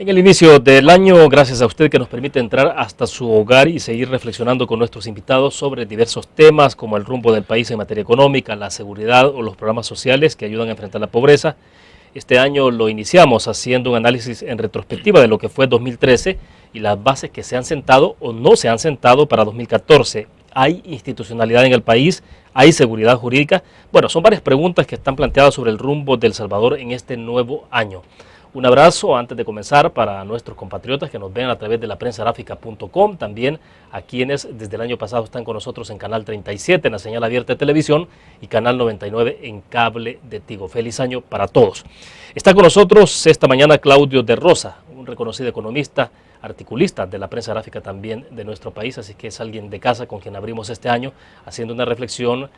En el inicio del año, gracias a usted que nos permite entrar hasta su hogar y seguir reflexionando con nuestros invitados sobre diversos temas como el rumbo del país en materia económica, la seguridad o los programas sociales que ayudan a enfrentar la pobreza. Este año lo iniciamos haciendo un análisis en retrospectiva de lo que fue 2013 y las bases que se han sentado o no se han sentado para 2014. ¿Hay institucionalidad en el país? ¿Hay seguridad jurídica? Bueno, son varias preguntas que están planteadas sobre el rumbo de El Salvador en este nuevo año. Un abrazo antes de comenzar para nuestros compatriotas que nos ven a través de la prensagráfica.com, también a quienes desde el año pasado están con nosotros en Canal 37 en la señal abierta de televisión y Canal 99 en cable de Tigo. Feliz año para todos. Está con nosotros esta mañana Claudio de Rosa, un reconocido economista, articulista de la prensa gráfica también de nuestro país, así que es alguien de casa con quien abrimos este año haciendo una reflexión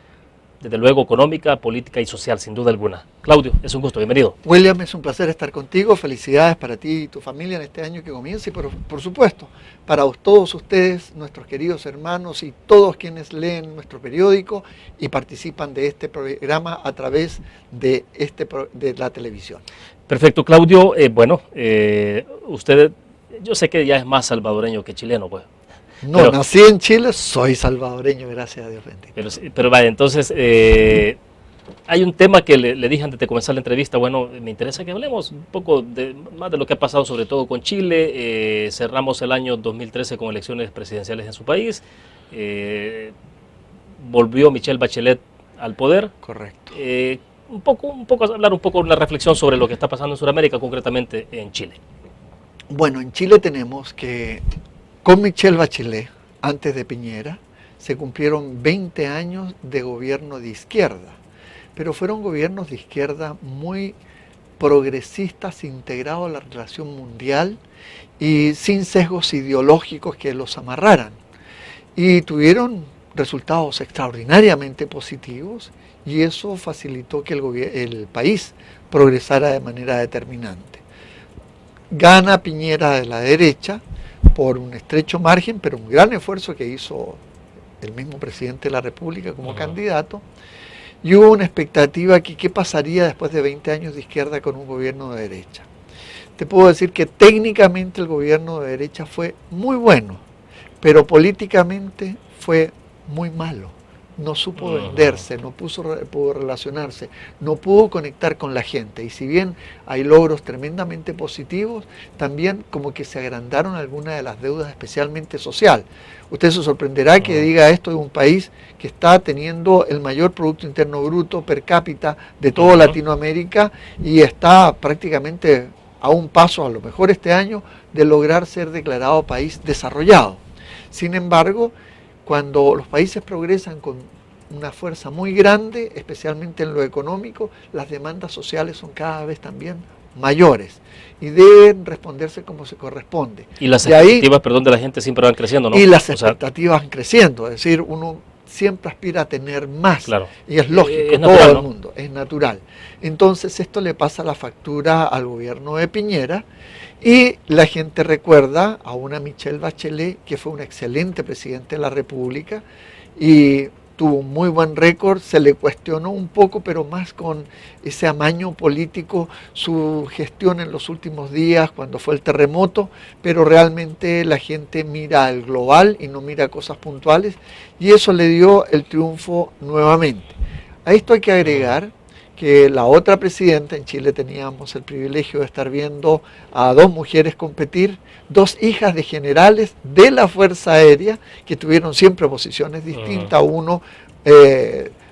desde luego económica, política y social, sin duda alguna. Claudio, es un gusto, bienvenido. William, es un placer estar contigo, felicidades para ti y tu familia en este año que comienza y por supuesto, para todos ustedes, nuestros queridos hermanos y todos quienes leen nuestro periódico y participan de este programa a través de la televisión. Perfecto, Claudio, usted, yo sé que ya es más salvadoreño que chileno, pues. No, nací en Chile, soy salvadoreño, gracias a Dios bendito. Pero vaya, entonces, hay un tema que le dije antes de comenzar la entrevista, bueno, me interesa que hablemos un poco más de lo que ha pasado, sobre todo con Chile. Cerramos el año 2013 con elecciones presidenciales en su país, volvió Michelle Bachelet al poder. Correcto. Hablar un poco, una reflexión sobre lo que está pasando en Sudamérica, concretamente en Chile. Bueno, en Chile tenemos que con Michelle Bachelet, antes de Piñera, se cumplieron 20 años de gobierno de izquierda, pero fueron gobiernos de izquierda muy progresistas, integrados a la relación mundial y sin sesgos ideológicos que los amarraran. Y tuvieron resultados extraordinariamente positivos y eso facilitó que el país progresara de manera determinante. Gana Piñera de la derecha, por un estrecho margen, pero un gran esfuerzo que hizo el mismo presidente de la República como candidato, y hubo una expectativa que qué pasaría después de 20 años de izquierda con un gobierno de derecha. Te puedo decir que técnicamente el gobierno de derecha fue muy bueno, pero políticamente fue muy malo. No supo venderse, no pudo relacionarse, no pudo conectar con la gente. Y si bien hay logros tremendamente positivos, también como que se agrandaron algunas de las deudas, especialmente social. Usted se sorprenderá que diga esto de un país que está teniendo el mayor Producto Interno Bruto per cápita de toda Latinoamérica y está prácticamente a un paso, a lo mejor este año, de lograr ser declarado país desarrollado. Sin embargo, cuando los países progresan con una fuerza muy grande, especialmente en lo económico, las demandas sociales son cada vez también mayores y deben responderse como se corresponde. Y las expectativas, de la gente siempre van creciendo, ¿no? Y las expectativas van creciendo, es decir, uno siempre aspira a tener más, claro. Y es lógico, todo el mundo, es natural. Entonces esto le pasa la factura al gobierno de Piñera, y la gente recuerda a una Michelle Bachelet que fue una excelente presidente de la República y tuvo un muy buen récord, se le cuestionó un poco, pero más con ese amaño político, su gestión en los últimos días cuando fue el terremoto, pero realmente la gente mira al global y no mira cosas puntuales, y eso le dio el triunfo nuevamente. A esto hay que agregar que la otra presidenta, en Chile teníamos el privilegio de estar viendo a dos mujeres competir, dos hijas de generales de la Fuerza Aérea, que tuvieron siempre posiciones distintas, uno,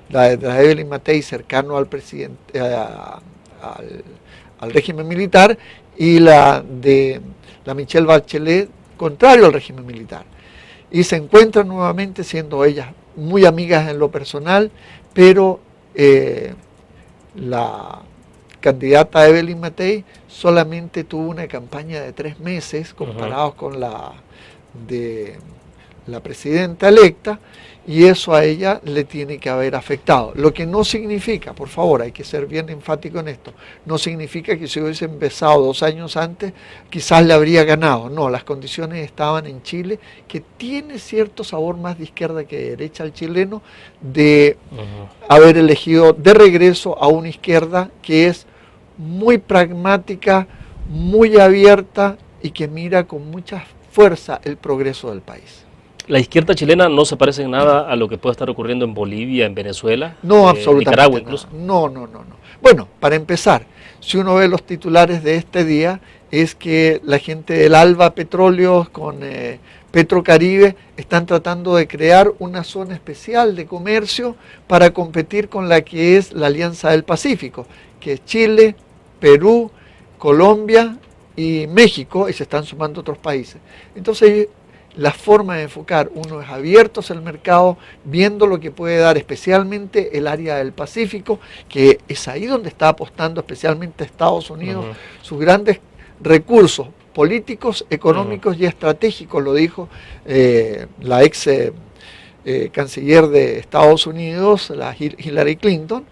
la Evelyn Matei, cercano al presidente, al régimen militar, y la de la Michelle Bachelet, contrario al régimen militar. Y se encuentran nuevamente siendo ellas muy amigas en lo personal, pero la candidata Evelyn Matei solamente tuvo una campaña de 3 meses comparados con la de la presidenta electa, y eso a ella le tiene que haber afectado. Lo que no significa, por favor, hay que ser bien enfático en esto, no significa que si hubiese empezado 2 años antes, quizás le habría ganado. No, las condiciones estaban en Chile, que tiene cierto sabor más de izquierda que de derecha al chileno, de haber elegido de regreso a una izquierda que es muy pragmática, muy abierta y que mira con mucha fuerza el progreso del país. ¿La izquierda chilena no se parece en nada a lo que puede estar ocurriendo en Bolivia, en Venezuela, No, absolutamente Nicaragua incluso? nada. No, no, no, no. Bueno, para empezar, si uno ve los titulares de este día, es que la gente del Alba Petróleos con Petrocaribe están tratando de crear una zona especial de comercio para competir con la que es la Alianza del Pacífico, que es Chile, Perú, Colombia y México, y se están sumando otros países. Entonces, la forma de enfocar, uno es abiertos al mercado, viendo lo que puede dar especialmente el área del Pacífico, que es ahí donde está apostando especialmente Estados Unidos, sus grandes recursos políticos, económicos y estratégicos, lo dijo la ex canciller de Estados Unidos, la Hillary Clinton,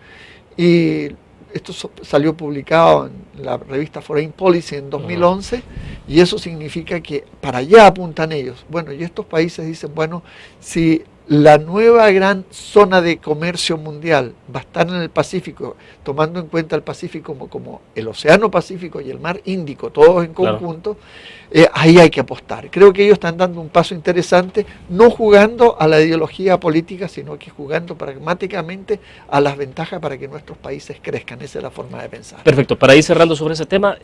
y esto salió publicado en la revista Foreign Policy en 2011, y eso significa que para allá apuntan ellos. Bueno, y estos países dicen, bueno, si la nueva gran zona de comercio mundial va a estar en el Pacífico, tomando en cuenta el Pacífico como el Océano Pacífico y el Mar Índico, todos en conjunto, ahí hay que apostar. Creo que ellos están dando un paso interesante, no jugando a la ideología política, sino que jugando pragmáticamente a las ventajas para que nuestros países crezcan. Esa es la forma de pensar. Perfecto. Para ir cerrando sobre ese tema,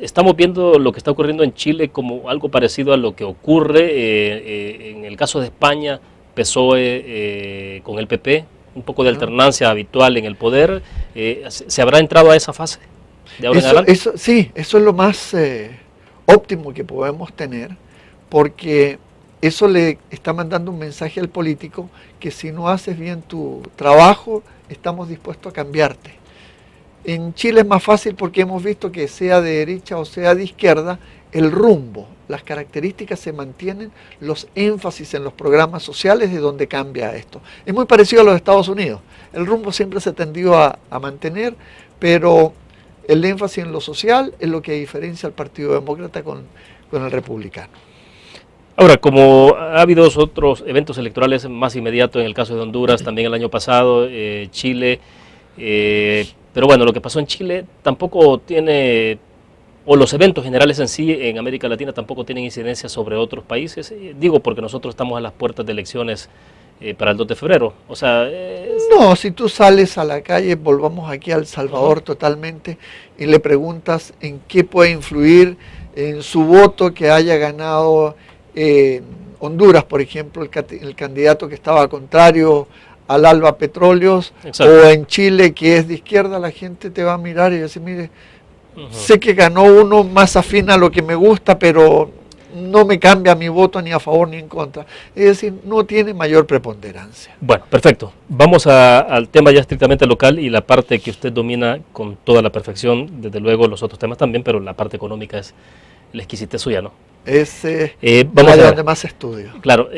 estamos viendo lo que está ocurriendo en Chile como algo parecido a lo que ocurre en el caso de España, PSOE con el PP, un poco de alternancia habitual en el poder. ¿Se habrá entrado a esa fase de ahora en adelante? Sí, eso es lo más óptimo que podemos tener, porque eso le está mandando un mensaje al político que si no haces bien tu trabajo, estamos dispuestos a cambiarte. En Chile es más fácil porque hemos visto que sea de derecha o sea de izquierda, el rumbo, las características se mantienen, los énfasis en los programas sociales de donde cambia esto. Es muy parecido a los Estados Unidos, el rumbo siempre se tendió a mantener, pero el énfasis en lo social es lo que diferencia al Partido Demócrata con el Republicano. Ahora, como ha habido otros eventos electorales más inmediatos, en el caso de Honduras, también el año pasado, Chile, pero bueno, lo que pasó en Chile tampoco tiene, o los eventos generales en sí en América Latina tampoco tienen incidencia sobre otros países, digo porque nosotros estamos a las puertas de elecciones para el 2 de febrero, o sea... No, si tú sales a la calle, volvamos aquí a El Salvador totalmente, y le preguntas en qué puede influir en su voto que haya ganado Honduras, por ejemplo, el candidato que estaba contrario al Alba Petróleos, o en Chile que es de izquierda, la gente te va a mirar y decir, mire, sé que ganó uno más afín a lo que me gusta, pero no me cambia mi voto ni a favor ni en contra. Es decir, no tiene mayor preponderancia. Bueno, perfecto. Vamos al tema ya estrictamente local y la parte que usted domina con toda la perfección, desde luego los otros temas también, pero la parte económica es la exquisitez suya, ¿no? Es vamos a donde más estudio. Claro.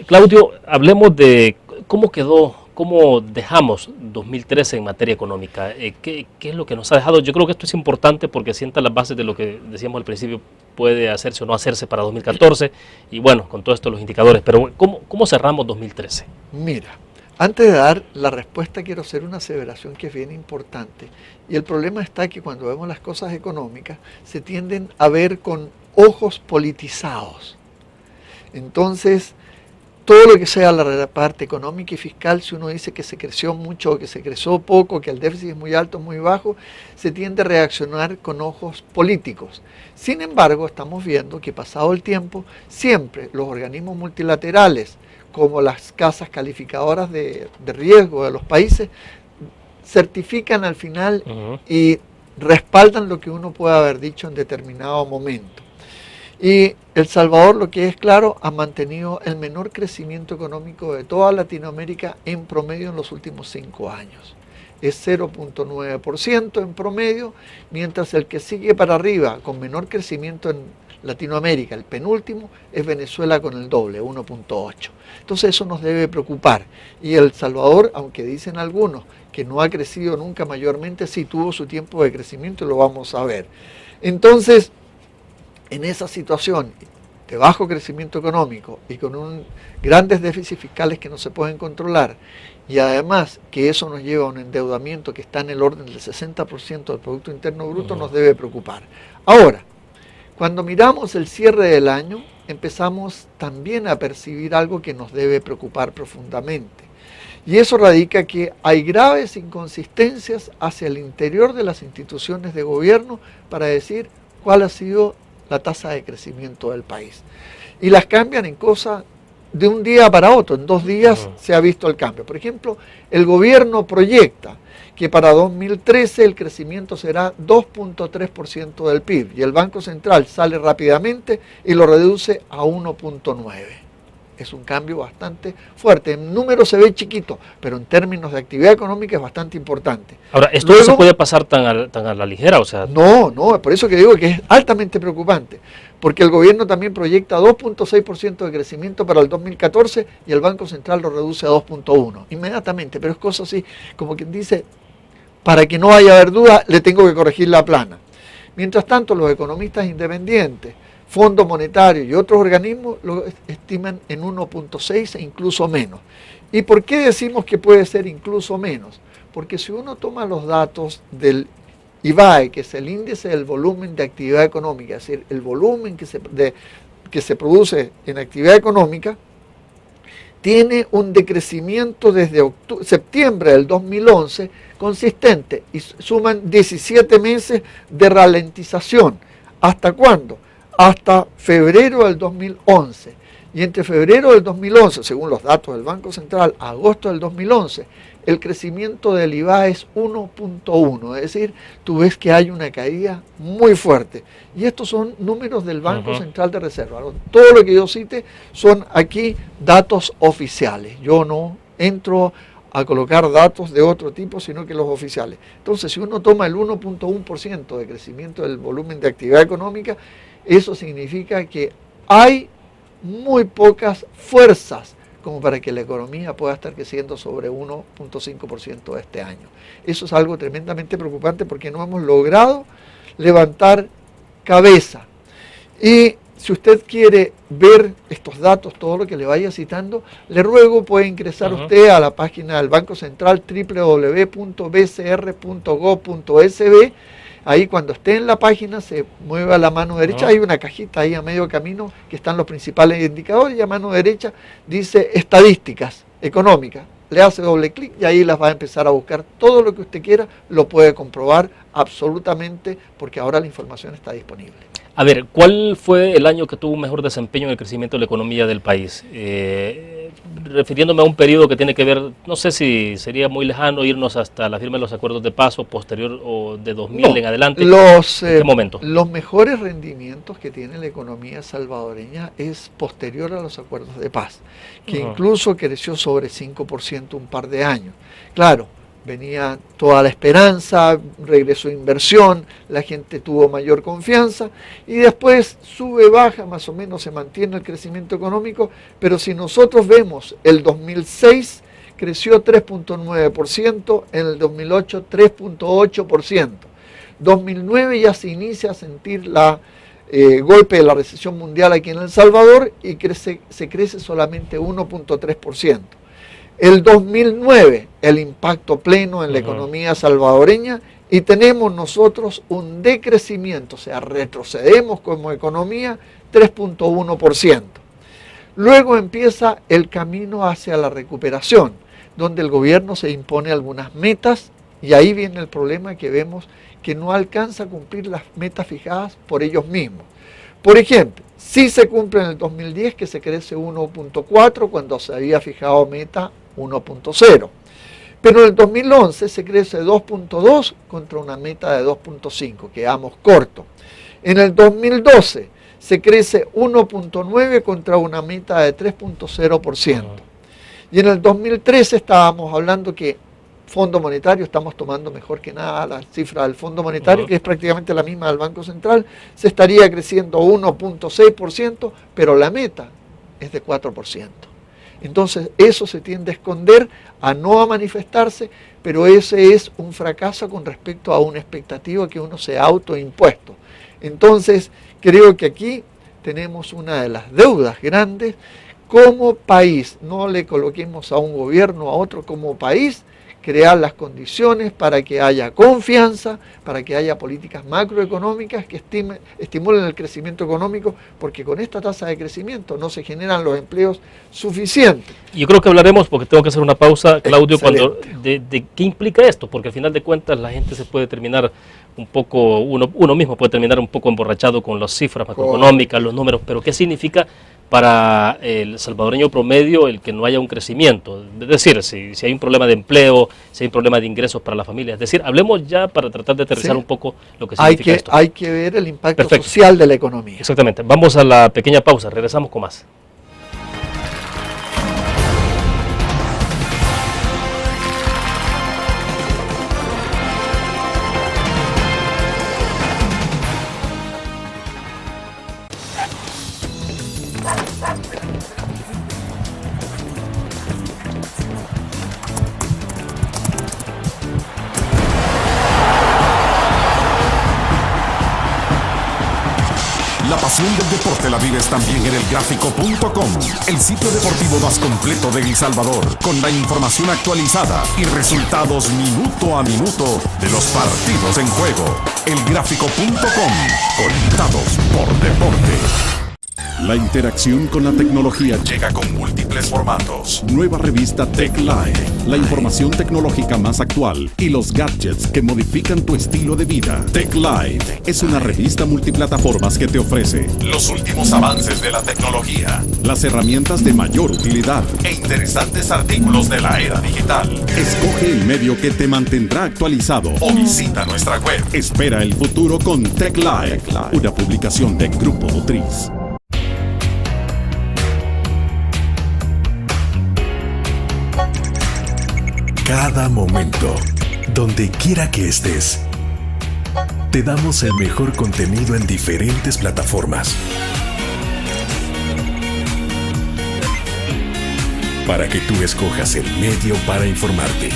Claudio, hablemos de cómo quedó, cómo dejamos 2013 en materia económica. ¿Qué es lo que nos ha dejado? Yo creo que esto es importante porque sienta las bases de lo que decíamos al principio, puede hacerse o no hacerse para 2014, y bueno, con todo esto los indicadores. Pero ¿cómo cerramos 2013? Mira, antes de dar la respuesta quiero hacer una aseveración que es bien importante. Y el problema está que cuando vemos las cosas económicas se tienden a ver con ojos politizados. Entonces, todo lo que sea la parte económica y fiscal, si uno dice que se creció mucho o que se creció poco, que el déficit es muy alto o muy bajo, se tiende a reaccionar con ojos políticos. Sin embargo, estamos viendo que pasado el tiempo, siempre los organismos multilaterales, como las casas calificadoras de riesgo de los países, certifican al final y respaldan lo que uno puede haber dicho en determinado momento. Y El Salvador, lo que es claro, ha mantenido el menor crecimiento económico de toda Latinoamérica en promedio en los últimos 5 años. Es 0.9% en promedio, mientras el que sigue para arriba con menor crecimiento en Latinoamérica, el penúltimo, es Venezuela con el doble, 1.8. Entonces eso nos debe preocupar. Y El Salvador, aunque dicen algunos que no ha crecido nunca mayormente, sí tuvo su tiempo de crecimiento y lo vamos a ver. Entonces, en esa situación de bajo crecimiento económico y con grandes déficits fiscales que no se pueden controlar, y además que eso nos lleva a un endeudamiento que está en el orden del 60% del Producto Interno Bruto, nos debe preocupar. Ahora, Cuando miramos el cierre del año, empezamos también a percibir algo que nos debe preocupar profundamente. Y eso radica que hay graves inconsistencias hacia el interior de las instituciones de gobierno para decir cuál ha sido la tasa de crecimiento del país. Y las cambian en cosas de un día para otro, en 2 días se ha visto el cambio. Por ejemplo, el gobierno proyecta que para 2013 el crecimiento será 2.3% del PIB y el Banco Central sale rápidamente y lo reduce a 1.9%. Es un cambio bastante fuerte. En números se ve chiquito, pero en términos de actividad económica es bastante importante. Ahora, ¿esto no se puede pasar tan a la ligera? O sea, no, por eso que digo que es altamente preocupante, porque el gobierno también proyecta 2.6% de crecimiento para el 2014 y el Banco Central lo reduce a 2.1%, inmediatamente, pero es cosa así, como quien dice, para que no vaya a haber duda, le tengo que corregir la plana. Mientras tanto, los economistas independientes, Fondo Monetario y otros organismos lo estiman en 1.6 e incluso menos. ¿Y por qué decimos que puede ser incluso menos? Porque si uno toma los datos del IVAE, que es el índice del volumen de actividad económica, es decir, el volumen que se produce en actividad económica, tiene un decrecimiento desde septiembre del 2011 consistente y suman 17 meses de ralentización. ¿Hasta cuándo? Hasta febrero del 2011. Y entre febrero del 2011, según los datos del Banco Central, a agosto del 2011, el crecimiento del IVA es 1.1, es decir, tú ves que hay una caída muy fuerte. Y estos son números del Banco Central de Reserva. Todo lo que yo cite son aquí datos oficiales. Yo no entro a colocar datos de otro tipo, sino que los oficiales. Entonces, si uno toma el 1.1% de crecimiento del volumen de actividad económica, eso significa que hay muy pocas fuerzas como para que la economía pueda estar creciendo sobre 1.5% este año. Eso es algo tremendamente preocupante porque no hemos logrado levantar cabeza. Y si usted quiere ver estos datos, todo lo que le vaya citando, le ruego puede ingresar usted a la página del Banco Central www.bcr.gov.sb. Ahí cuando esté en la página se mueve a la mano derecha, hay una cajita ahí a medio camino que están los principales indicadores y a mano derecha dice estadísticas económicas. Le hace doble clic y ahí las va a empezar a buscar. Todo lo que usted quiera lo puede comprobar absolutamente porque ahora la información está disponible. A ver, ¿cuál fue el año que tuvo un mejor desempeño en el crecimiento de la economía del país? Refiriéndome a un periodo que tiene que ver, no sé si sería muy lejano irnos hasta la firma de los acuerdos de paz o posterior o de 2000 en adelante. ¿En qué momento? Los mejores rendimientos que tiene la economía salvadoreña es posterior a los acuerdos de paz, que incluso creció sobre 5% un par de años. Claro, venía toda la esperanza, regresó inversión, la gente tuvo mayor confianza y después sube, baja, más o menos se mantiene el crecimiento económico, pero si nosotros vemos el 2006 creció 3.9%, en el 2008 3.8%, 2009 ya se inicia a sentir la golpe de la recesión mundial aquí en El Salvador y se crece solamente 1.3%. El 2009, el impacto pleno en la economía salvadoreña y tenemos nosotros un decrecimiento, o sea, retrocedemos como economía 3.1%. Luego empieza el camino hacia la recuperación, donde el gobierno se impone algunas metas y ahí viene el problema que vemos que no alcanza a cumplir las metas fijadas por ellos mismos. Por ejemplo, sí se cumple en el 2010 que se crece 1.4 cuando se había fijado meta 1.0. Pero en el 2011 se crece 2.2 contra una meta de 2.5, quedamos cortos. En el 2012 se crece 1.9 contra una meta de 3.0%. Y en el 2013 estábamos hablando que Fondo Monetario, estamos tomando mejor que nada la cifra del Fondo Monetario, que es prácticamente la misma del Banco Central, se estaría creciendo 1.6%, pero la meta es de 4%. Entonces eso se tiende a esconder, a no a manifestarse, pero ese es un fracaso con respecto a una expectativa que uno se ha autoimpuesto. Entonces creo que aquí tenemos una de las deudas grandes como país. No le coloquemos a un gobierno, a otro como país, crear las condiciones para que haya confianza, para que haya políticas macroeconómicas que estimulen el crecimiento económico, porque con esta tasa de crecimiento no se generan los empleos suficientes. Yo creo que hablaremos, porque tengo que hacer una pausa, Claudio, de qué implica esto, porque al final de cuentas la gente se puede terminar un poco, uno mismo puede terminar un poco emborrachado con las cifras macroeconómicas, los números, pero ¿qué significa para el salvadoreño promedio el que no haya un crecimiento? Es decir, si hay un problema de empleo, si hay un problema de ingresos para la familia. Es decir, hablemos ya para tratar de aterrizar un poco lo que significa esto. Hay que ver el impacto social de la economía. Exactamente. Vamos a la pequeña pausa, regresamos con más. La pasión del deporte la vives también en elgráfico.com, el sitio deportivo más completo de El Salvador, con la información actualizada y resultados minuto a minuto de los partidos en juego. Elgráfico.com, conectados por deporte. La interacción con la tecnología llega con múltiples formatos. Nueva revista Tech Live, la información tecnológica más actual y los gadgets que modifican tu estilo de vida. Tech Live es una revista multiplataformas que te ofrece los últimos avances de la tecnología, las herramientas de mayor utilidad e interesantes artículos de la era digital. Escoge el medio que te mantendrá actualizado o visita nuestra web. Espera el futuro con Tech Live, una publicación de Grupo Dutriz. Cada momento, donde quiera que estés, te damos el mejor contenido en diferentes plataformas. Para que tú escojas el medio para informarte.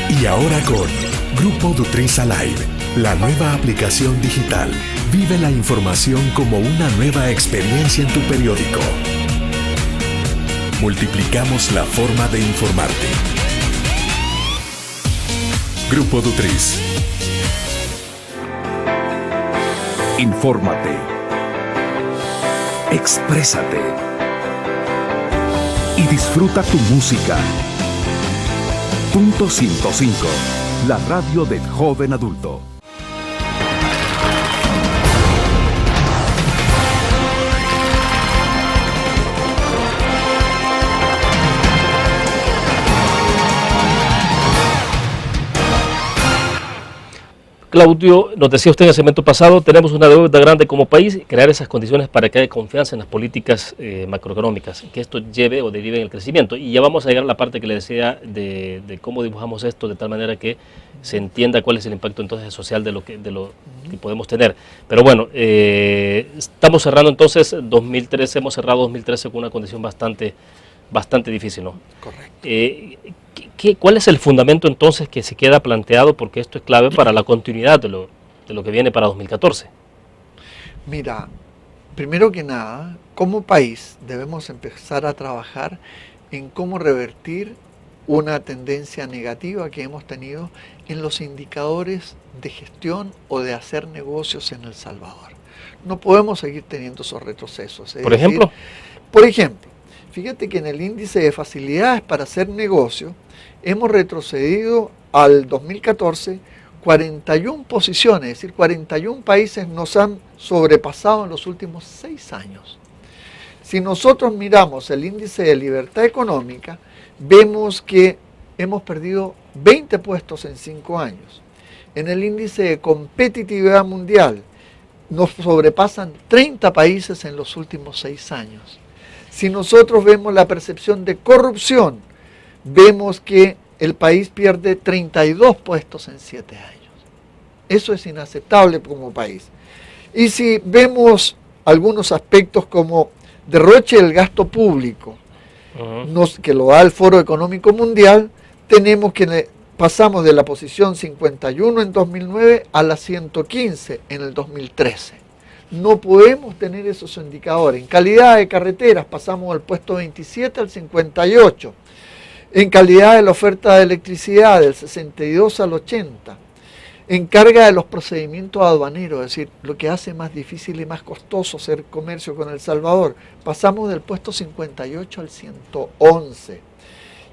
Y ahora con Grupo Dutriz Alive, la nueva aplicación digital. Vive la información como una nueva experiencia en tu periódico. Multiplicamos la forma de informarte. Grupo Dutriz. Infórmate. Exprésate. Y disfruta tu música. Punto 105. La radio del joven adulto. Claudio, nos decía usted en el segmento pasado, tenemos una deuda grande como país, crear esas condiciones para que haya confianza en las políticas macroeconómicas, que esto lleve o derive en el crecimiento. Y ya vamos a llegar a la parte que le decía de cómo dibujamos esto de tal manera que se entienda cuál es el impacto entonces social de lo que podemos tener. Pero bueno, estamos cerrando entonces 2013, hemos cerrado 2013 con una condición bastante difícil, ¿no? Correcto. ¿Cuál es el fundamento entonces que se queda planteado? Porque esto es clave para la continuidad de lo que viene para 2014. Mira, primero que nada, como país debemos empezar a trabajar en cómo revertir una tendencia negativa que hemos tenido en los indicadores de gestión o de hacer negocios en El Salvador. No podemos seguir teniendo esos retrocesos. ¿Por ejemplo? Por ejemplo, fíjate que en el índice de facilidades para hacer negocio hemos retrocedido al 2014 41 posiciones, es decir, 41 países nos han sobrepasado en los últimos 6 años. Si nosotros miramos el índice de libertad económica, vemos que hemos perdido 20 puestos en 5 años. En el índice de competitividad mundial nos sobrepasan 30 países en los últimos 6 años. Si nosotros vemos la percepción de corrupción, vemos que el país pierde 32 puestos en 7 años. Eso es inaceptable como país. Y si vemos algunos aspectos como derroche del gasto público, que lo da el Foro Económico Mundial, tenemos que pasamos de la posición 51 en 2009 a la 115 en el 2013. No podemos tener esos indicadores. En calidad de carreteras pasamos del puesto 27 al 58. en calidad de la oferta de electricidad del 62 al 80, en carga de los procedimientos aduaneros, es decir, lo que hace más difícil y más costoso hacer comercio con El Salvador. Pasamos del puesto 58 al 111.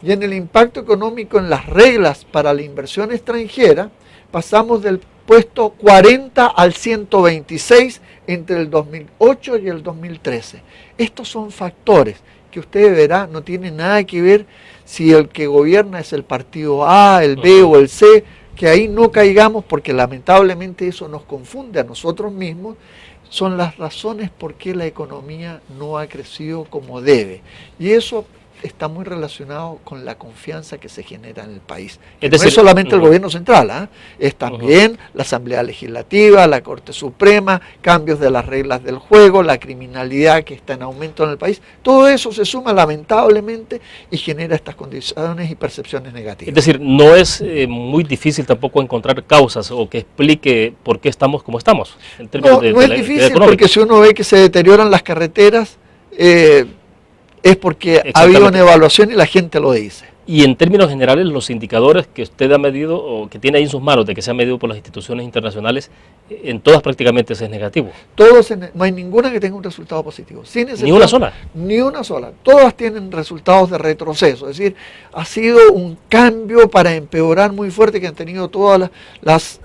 Y en el impacto económico en las reglas para la inversión extranjera, pasamos del puesto 40 al 126 entre el 2008 y el 2013. Estos son factores que usted verá, no tienen nada que ver si el que gobierna es el partido A, el B o el C, que ahí no caigamos porque lamentablemente eso nos confunde a nosotros mismos. Son las razones por qué la economía no ha crecido como debe. Y eso está muy relacionado con la confianza que se genera en el país. Es decir, no es solamente el gobierno central, es también la Asamblea Legislativa, la Corte Suprema, cambios de las reglas del juego, la criminalidad que está en aumento en el país. Todo eso se suma lamentablemente y genera estas condiciones y percepciones negativas. Es decir, no es muy difícil tampoco encontrar causas o que explique por qué estamos como estamos. En términos no es difícil porque si uno ve que se deterioran las carreteras, es porque ha habido una evaluación y la gente lo dice. Y en términos generales, los indicadores que usted ha medido o que tiene ahí en sus manos de que se han medido por las instituciones internacionales, en todas prácticamente es negativo. Todos, no hay ninguna que tenga un resultado positivo. Sin excepción, ¿Ni una sola? Ni una sola. Todas tienen resultados de retroceso. Es decir, ha sido un cambio para empeorar muy fuerte que han tenido todas las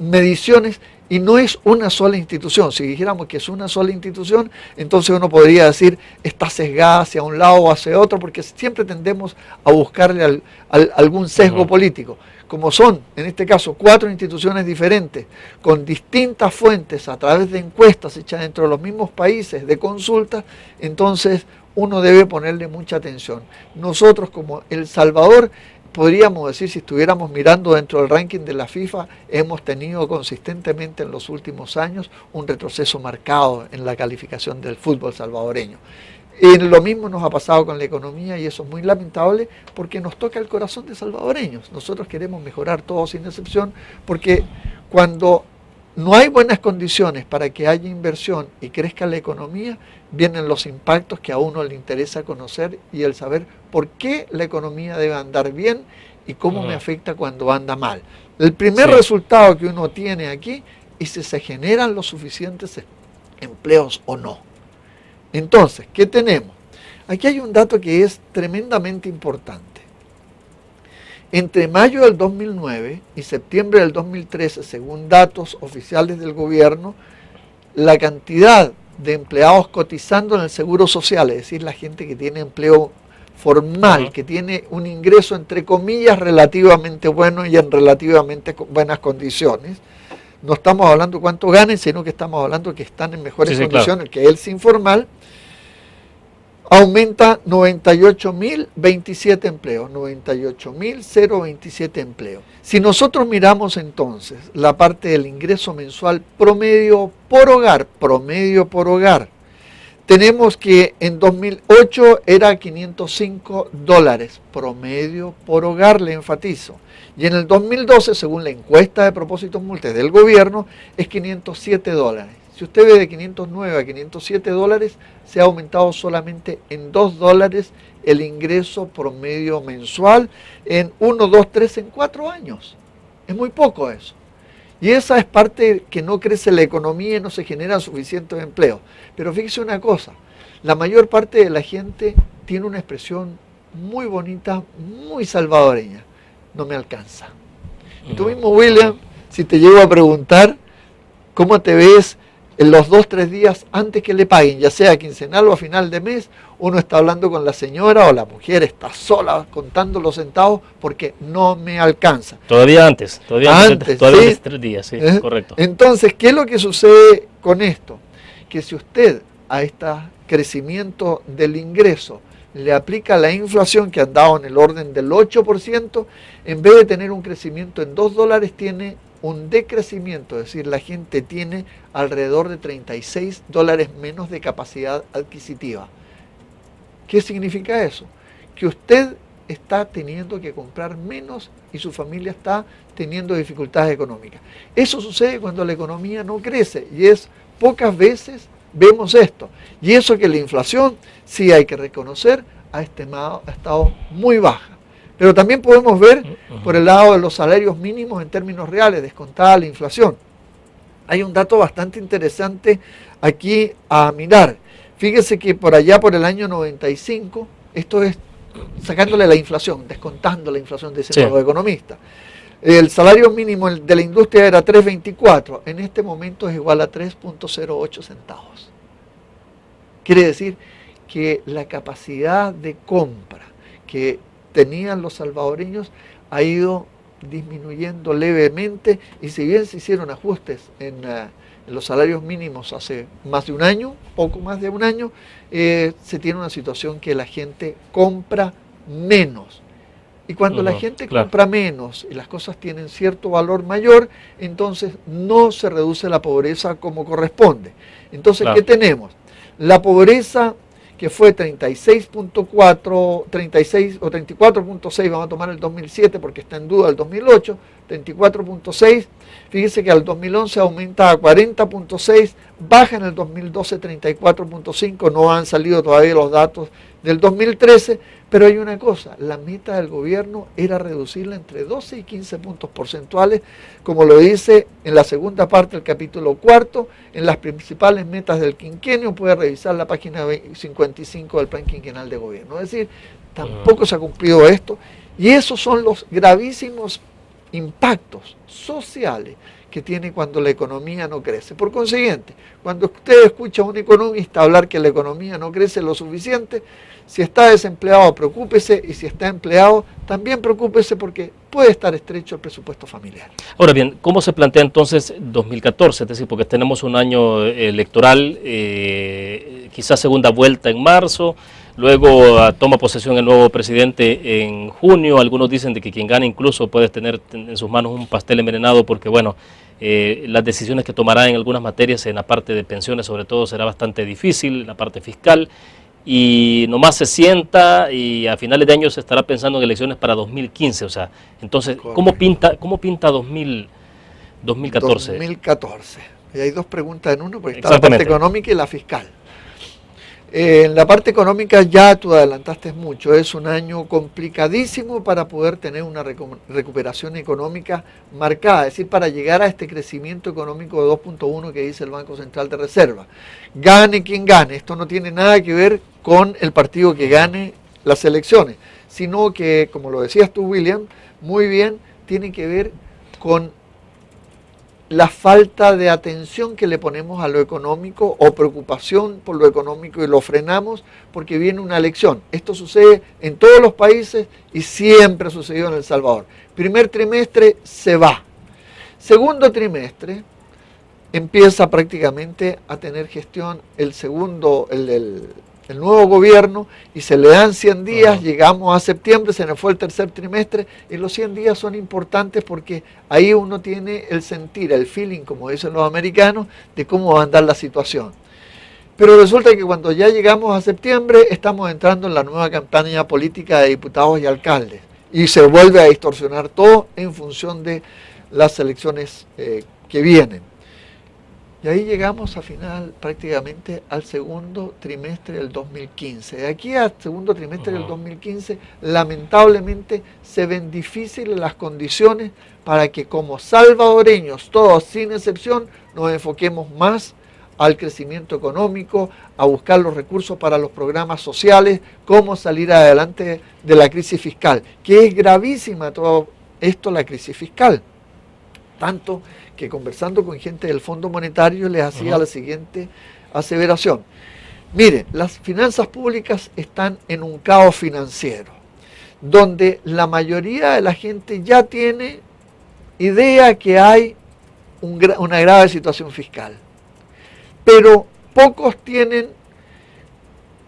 mediciones. Y no es una sola institución. Si dijéramos que es una sola institución, entonces uno podría decir está sesgada hacia un lado o hacia otro, porque siempre tendemos a buscarle algún sesgo político. Como son, en este caso, 4 instituciones diferentes, con distintas fuentes a través de encuestas hechas dentro de los mismos países, de consulta, entonces uno debe ponerle mucha atención. Nosotros como El Salvador, podríamos decir, si estuviéramos mirando dentro del ranking de la FIFA, hemos tenido consistentemente en los últimos años un retroceso marcado en la calificación del fútbol salvadoreño. Y lo mismo nos ha pasado con la economía y eso es muy lamentable porque nos toca el corazón de salvadoreños. Nosotros queremos mejorar todos sin excepción porque cuando no hay buenas condiciones para que haya inversión y crezca la economía, vienen los impactos que a uno le interesa conocer y el saber por qué la economía debe andar bien y cómo me afecta cuando anda mal. El primer resultado que uno tiene aquí es si se generan los suficientes empleos o no. Entonces, ¿qué tenemos? Aquí hay un dato que es tremendamente importante. Entre mayo del 2009 y septiembre del 2013, según datos oficiales del gobierno, la cantidad de empleados cotizando en el Seguro Social, es decir, la gente que tiene empleo formal, que tiene un ingreso entre comillas relativamente bueno y en relativamente buenas condiciones, no estamos hablando cuánto ganen, sino que estamos hablando que están en mejores condiciones que el informal, aumenta 98.027 empleos, 98.027 empleos. Si nosotros miramos entonces la parte del ingreso mensual promedio por hogar, tenemos que en 2008 era $505, promedio por hogar, le enfatizo. Y en el 2012, según la encuesta de propósitos múltiples del gobierno, es $507. Si usted ve de 509 a 507 dólares, se ha aumentado solamente en $2 el ingreso promedio mensual en 1, 2, 3, en 4 años. Es muy poco eso. Y esa es parte que no crece la economía y no se generan suficientes empleos. Pero fíjese una cosa, la mayor parte de la gente tiene una expresión muy bonita, muy salvadoreña. No me alcanza. Y tú mismo, William, si te llego a preguntar cómo te ves en los 2 o 3 días antes que le paguen, ya sea quincenal o a final de mes, uno está hablando con la señora o la mujer está sola contando los centavos porque no me alcanza. Todavía antes ¿sí? 3 días, sí, correcto. Entonces, ¿qué es lo que sucede con esto? Que si usted a este crecimiento del ingreso le aplica la inflación que ha andado en el orden del 8%, en vez de tener un crecimiento en $2, tiene un decrecimiento, es decir, la gente tiene alrededor de $36 menos de capacidad adquisitiva. ¿Qué significa eso? Que usted está teniendo que comprar menos y su familia está teniendo dificultades económicas. Eso sucede cuando la economía no crece y es pocas veces vemos esto. Y eso que la inflación, sí hay que reconocer, ha estado muy baja. Pero también podemos ver por el lado de los salarios mínimos en términos reales, descontada la inflación. Hay un dato bastante interesante aquí a mirar. Fíjese que por allá, por el año 95, esto es sacándole la inflación, descontando la inflación, dicen los economistas. El salario mínimo de la industria era 3.24, en este momento es igual a 3.08 centavos. Quiere decir que la capacidad de compra que tenían los salvadoreños ha ido disminuyendo levemente, y si bien se hicieron ajustes en los salarios mínimos hace más de un año, poco más de un año, se tiene una situación que la gente compra menos. Y cuando la gente compra menos y las cosas tienen cierto valor mayor, entonces no se reduce la pobreza como corresponde. Entonces, ¿qué tenemos? La pobreza que fue 36.4, 36 o 34.6, vamos a tomar el 2007 porque está en duda el 2008, 34.6, fíjese que al 2011 aumenta a 40.6, baja en el 2012 34.5, no han salido todavía los datos del 2013, pero hay una cosa, la meta del gobierno era reducirla entre 12 y 15 puntos porcentuales, como lo dice en la segunda parte del capítulo 4, en las principales metas del quinquenio, puede revisar la página 55 del plan quinquenal de gobierno. Es decir, tampoco se ha cumplido esto, y esos son los gravísimos impactos sociales que tiene cuando la economía no crece. Por consiguiente, cuando usted escucha a un economista hablar que la economía no crece lo suficiente, si está desempleado, preocúpese, y si está empleado, también preocúpese, porque puede estar estrecho el presupuesto familiar. Ahora bien, ¿cómo se plantea entonces 2014? Es decir, porque tenemos un año electoral, quizás segunda vuelta en marzo, luego toma posesión el nuevo presidente en junio. Algunos dicen de que quien gane incluso puede tener en sus manos un pastel envenenado, porque bueno, las decisiones que tomará en algunas materias, en la parte de pensiones sobre todo, será bastante difícil, en la parte fiscal, y nomás se sienta y a finales de año se estará pensando en elecciones para 2015. O sea, entonces, ¿cómo pinta 2014? 2014. Y hay dos preguntas en uno, porque está la parte económica y la fiscal. En la parte económica ya tú adelantaste mucho, es un año complicadísimo para poder tener una recuperación económica marcada, es decir, para llegar a este crecimiento económico de 2.1 que dice el Banco Central de Reserva. Gane quien gane, esto no tiene nada que ver con el partido que gane las elecciones, sino que, como lo decías tú, William, muy bien, tiene que ver con la falta de atención que le ponemos a lo económico, o preocupación por lo económico, y lo frenamos porque viene una elección. Esto sucede en todos los países y siempre ha sucedido en El Salvador. Primer trimestre se va. Segundo trimestre empieza prácticamente a tener gestión el nuevo gobierno, y se le dan 100 días, llegamos a septiembre, se nos fue el tercer trimestre, y los 100 días son importantes porque ahí uno tiene el sentir, el feeling, como dicen los americanos, de cómo va a andar la situación. Pero resulta que cuando ya llegamos a septiembre, estamos entrando en la nueva campaña política de diputados y alcaldes, y se vuelve a distorsionar todo en función de las elecciones que vienen. Y ahí llegamos prácticamente al segundo trimestre del 2015. De aquí al segundo trimestre del 2015, lamentablemente, se ven difíciles las condiciones para que como salvadoreños, todos sin excepción, nos enfoquemos más al crecimiento económico, a buscar los recursos para los programas sociales, cómo salir adelante de la crisis fiscal, que es gravísima todo esto, la crisis fiscal. Tanto que conversando con gente del Fondo Monetario les hacía la siguiente aseveración. Miren, las finanzas públicas están en un caos financiero, donde la mayoría de la gente ya tiene idea que hay una grave situación fiscal, pero pocos tienen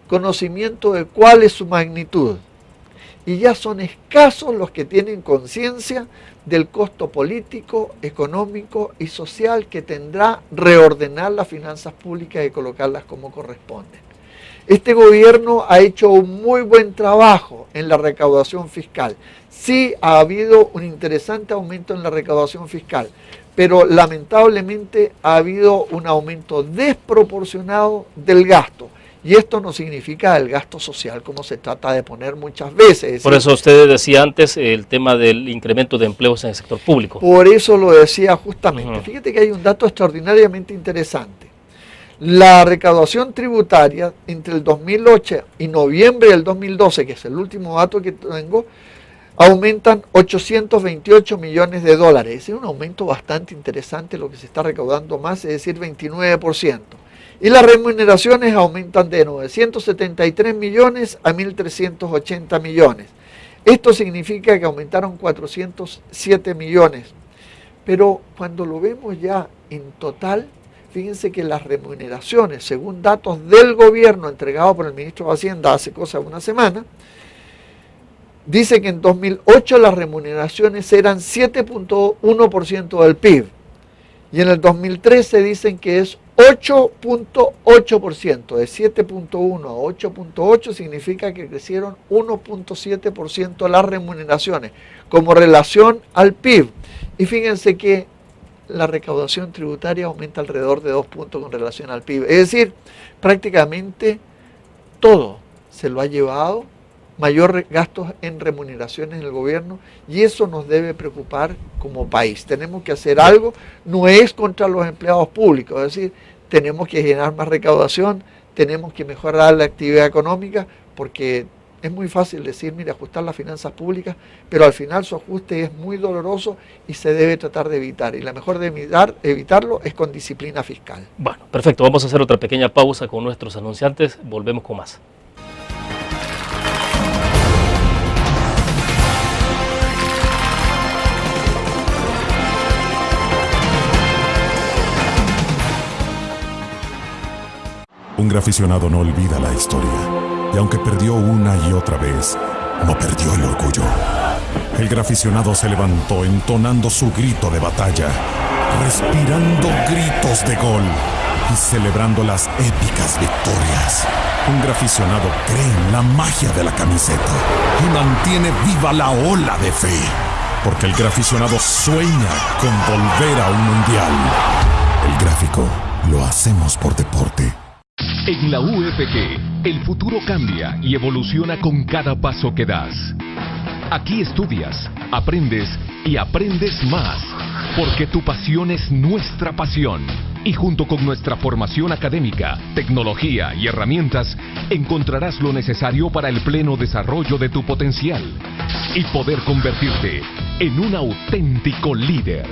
conocimiento de cuál es su magnitud. Y ya son escasos los que tienen conciencia del costo político, económico y social que tendrá reordenar las finanzas públicas y colocarlas como corresponden. Este gobierno ha hecho un muy buen trabajo en la recaudación fiscal. Sí ha habido un interesante aumento en la recaudación fiscal, pero lamentablemente ha habido un aumento desproporcionado del gasto. Y esto no significa el gasto social como se trata de poner muchas veces. Por eso usted decía antes el tema del incremento de empleos en el sector público. Por eso lo decía justamente. Fíjate que hay un dato extraordinariamente interesante. La recaudación tributaria entre el 2008 y noviembre del 2012, que es el último dato que tengo, aumentan 828 millones de dólares. Es un aumento bastante interesante, lo que se está recaudando más, es decir, 29%. Y las remuneraciones aumentan de 973 millones a 1.380 millones. Esto significa que aumentaron 407 millones. Pero cuando lo vemos ya en total, fíjense que las remuneraciones, según datos del gobierno entregados por el ministro de Hacienda hace cosa de una semana, dice que en 2008 las remuneraciones eran 7.1% del PIB y en el 2013 dicen que es 8.8%, de 7.1 a 8.8 significa que crecieron 1.7% las remuneraciones como relación al PIB. Y fíjense que la recaudación tributaria aumenta alrededor de 2 puntos con relación al PIB. Es decir, prácticamente todo se lo ha llevado, mayor gastos en remuneraciones en el gobierno, y eso nos debe preocupar como país. Tenemos que hacer algo, no es contra los empleados públicos, es decir, tenemos que generar más recaudación, tenemos que mejorar la actividad economómica, porque es muy fácil decir, mira, ajustar las finanzas públicas, pero al final su ajuste es muy doloroso y se debe tratar de evitar. Y la mejor de evitarlo es con disciplina fiscal. Bueno, perfecto. Vamos a hacer otra pequeña pausa con nuestros anunciantes. Volvemos con más. Un graficionado no olvida la historia. Y aunque perdió una y otra vez, no perdió el orgullo. El graficionado se levantó entonando su grito de batalla, respirando gritos de gol y celebrando las épicas victorias. Un graficionado cree en la magia de la camiseta y mantiene viva la ola de fe, porque el graficionado sueña con volver a un mundial. El gráfico lo hacemos por deporte. En la UFG, el futuro cambia y evoluciona con cada paso que das. Aquí estudias, aprendes y aprendes más, porque tu pasión es nuestra pasión. Y junto con nuestra formación académica, tecnología y herramientas, encontrarás lo necesario para el pleno desarrollo de tu potencial y poder convertirte en un auténtico líder.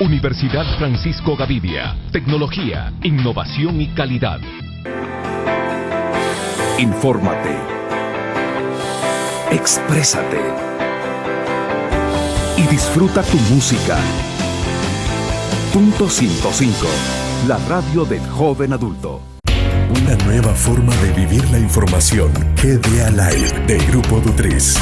Universidad Francisco Gavidia, tecnología, innovación y calidad. Infórmate, exprésate y disfruta tu música. Punto 105, la radio del joven adulto. Una nueva forma de vivir la información. GDA Live del Grupo Dutriz.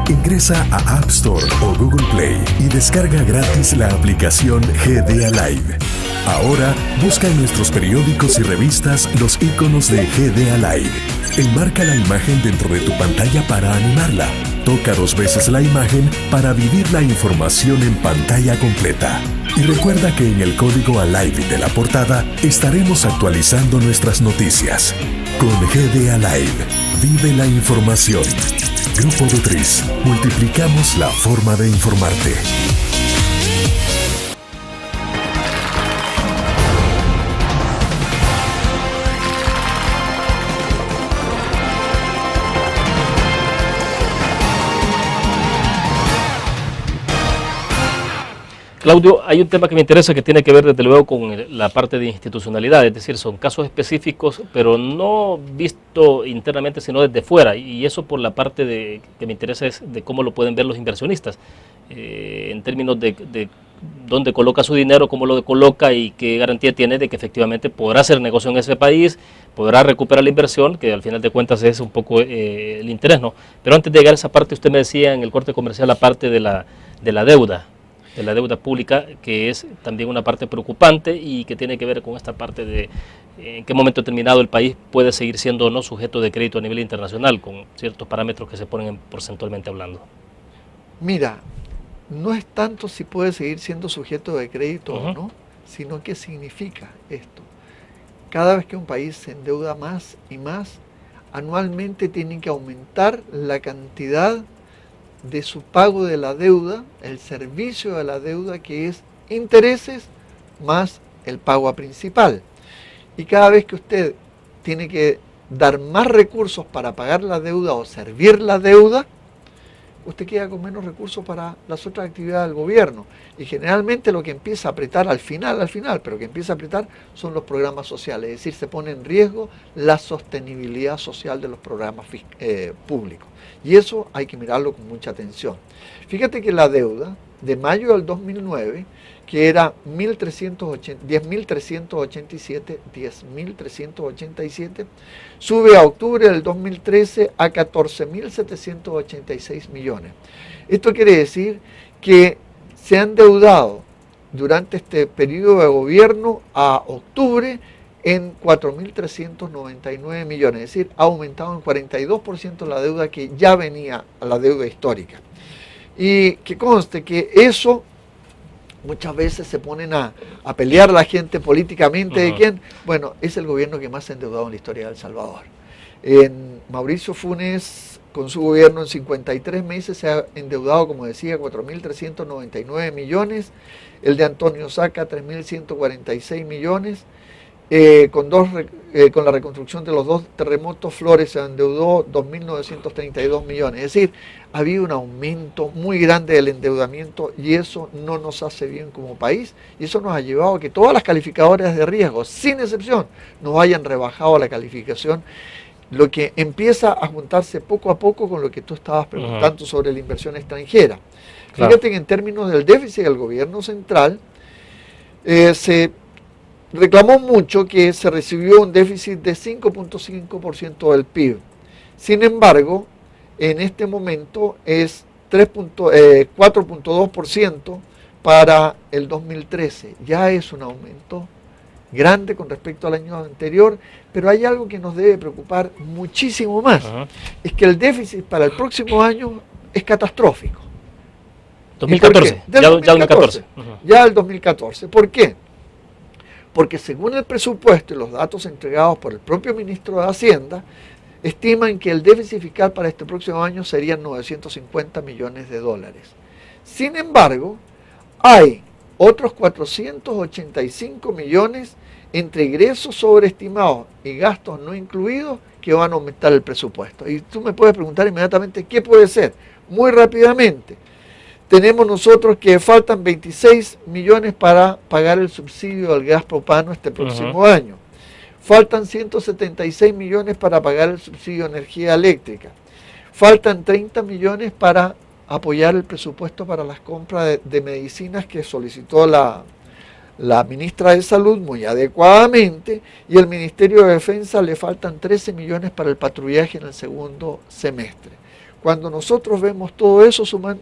Ingresa a App Store o Google Play y descarga gratis la aplicación GDA Live. Ahora busca en nuestros periódicos y revistas los iconos de GDA Live. Enmarca la imagen dentro de tu pantalla para animarla. Toca 2 veces la imagen para vivir la información en pantalla completa. Y recuerda que en el código ALIVE de la portada estaremos actualizando nuestras noticias. Con GDA Live, vive la información. Grupo Dutriz, multiplicamos la forma de informarte. Claudio, hay un tema que me interesa que tiene que ver desde luego con la parte de institucionalidad, es decir, son casos específicos, pero no visto internamente, sino desde fuera, y eso por la parte que me interesa es de cómo lo pueden ver los inversionistas, en términos de dónde coloca su dinero, cómo lo coloca y qué garantía tiene de que efectivamente podrá hacer negocio en ese país, podrá recuperar la inversión, que al final de cuentas es un poco el interés, ¿no? Pero antes de llegar a esa parte, usted me decía en el corte comercial la parte de la deuda. De la deuda pública, que es también una parte preocupante y que tiene que ver con esta parte de en qué momento determinado el país puede seguir siendo o no sujeto de crédito a nivel internacional, con ciertos parámetros que se ponen porcentualmente hablando. Mira, no es tanto si puede seguir siendo sujeto de crédito o no, sino qué significa esto. Cada vez que un país se endeuda más y más, anualmente tienen que aumentar la cantidad de su pago de la deuda, el servicio de la deuda, que es intereses más el pago a principal. Y cada vez que usted tiene que dar más recursos para pagar la deuda o servir la deuda, usted queda con menos recursos para las otras actividades del gobierno. Y generalmente lo que empieza a apretar al final, pero que empieza a apretar son los programas sociales. Es decir, se pone en riesgo la sostenibilidad social de los programas públicos. Y eso hay que mirarlo con mucha atención. Fíjate que la deuda de mayo del 2009, que era 10.387, sube a octubre del 2013 a 14.786 millones. Esto quiere decir que se han endeudado durante este periodo de gobierno a octubre en 4.399 millones, es decir, ha aumentado en 42% la deuda que ya venía a la deuda histórica. Y que conste que eso muchas veces se ponen a pelear la gente políticamente. ¿De quién? Bueno, es el gobierno que más se ha endeudado en la historia de El Salvador. Mauricio Funes, con su gobierno en 53 meses, se ha endeudado, como decía, 4.399 millones. El de Antonio Saca, 3.146 millones. Con la reconstrucción de los dos terremotos, Flores se endeudó 2.932 millones. Es decir, ha habido un aumento muy grande del endeudamiento y eso no nos hace bien como país, y eso nos ha llevado a que todas las calificadoras de riesgo, sin excepción, nos hayan rebajado la calificación, lo que empieza a juntarse poco a poco con lo que tú estabas preguntando sobre la inversión extranjera. Claro. Fíjate que en términos del déficit del gobierno central, se reclamó mucho que se recibió un déficit de 5.5% del PIB. Sin embargo, en este momento es 4.2% para el 2013. Ya es un aumento grande con respecto al año anterior, pero hay algo que nos debe preocupar muchísimo más. Es que el déficit para el próximo año es catastrófico. 2014, ya 2014. Ya el 2014. ¿Por qué? Porque según el presupuesto y los datos entregados por el propio ministro de Hacienda, estiman que el déficit fiscal para este próximo año serían 950 millones de dólares. Sin embargo, hay otros 485 millones entre ingresos sobreestimados y gastos no incluidos que van a aumentar el presupuesto. Y tú me puedes preguntar inmediatamente, ¿qué puede ser? Muy rápidamente. Tenemos nosotros que faltan 26 millones para pagar el subsidio del gas propano este próximo año. Faltan 176 millones para pagar el subsidio de energía eléctrica. Faltan 30 millones para apoyar el presupuesto para las compras de medicinas que solicitó la ministra de Salud muy adecuadamente, y el Ministerio de Defensa le faltan 13 millones para el patrullaje en el segundo semestre. Cuando nosotros vemos todo eso, suman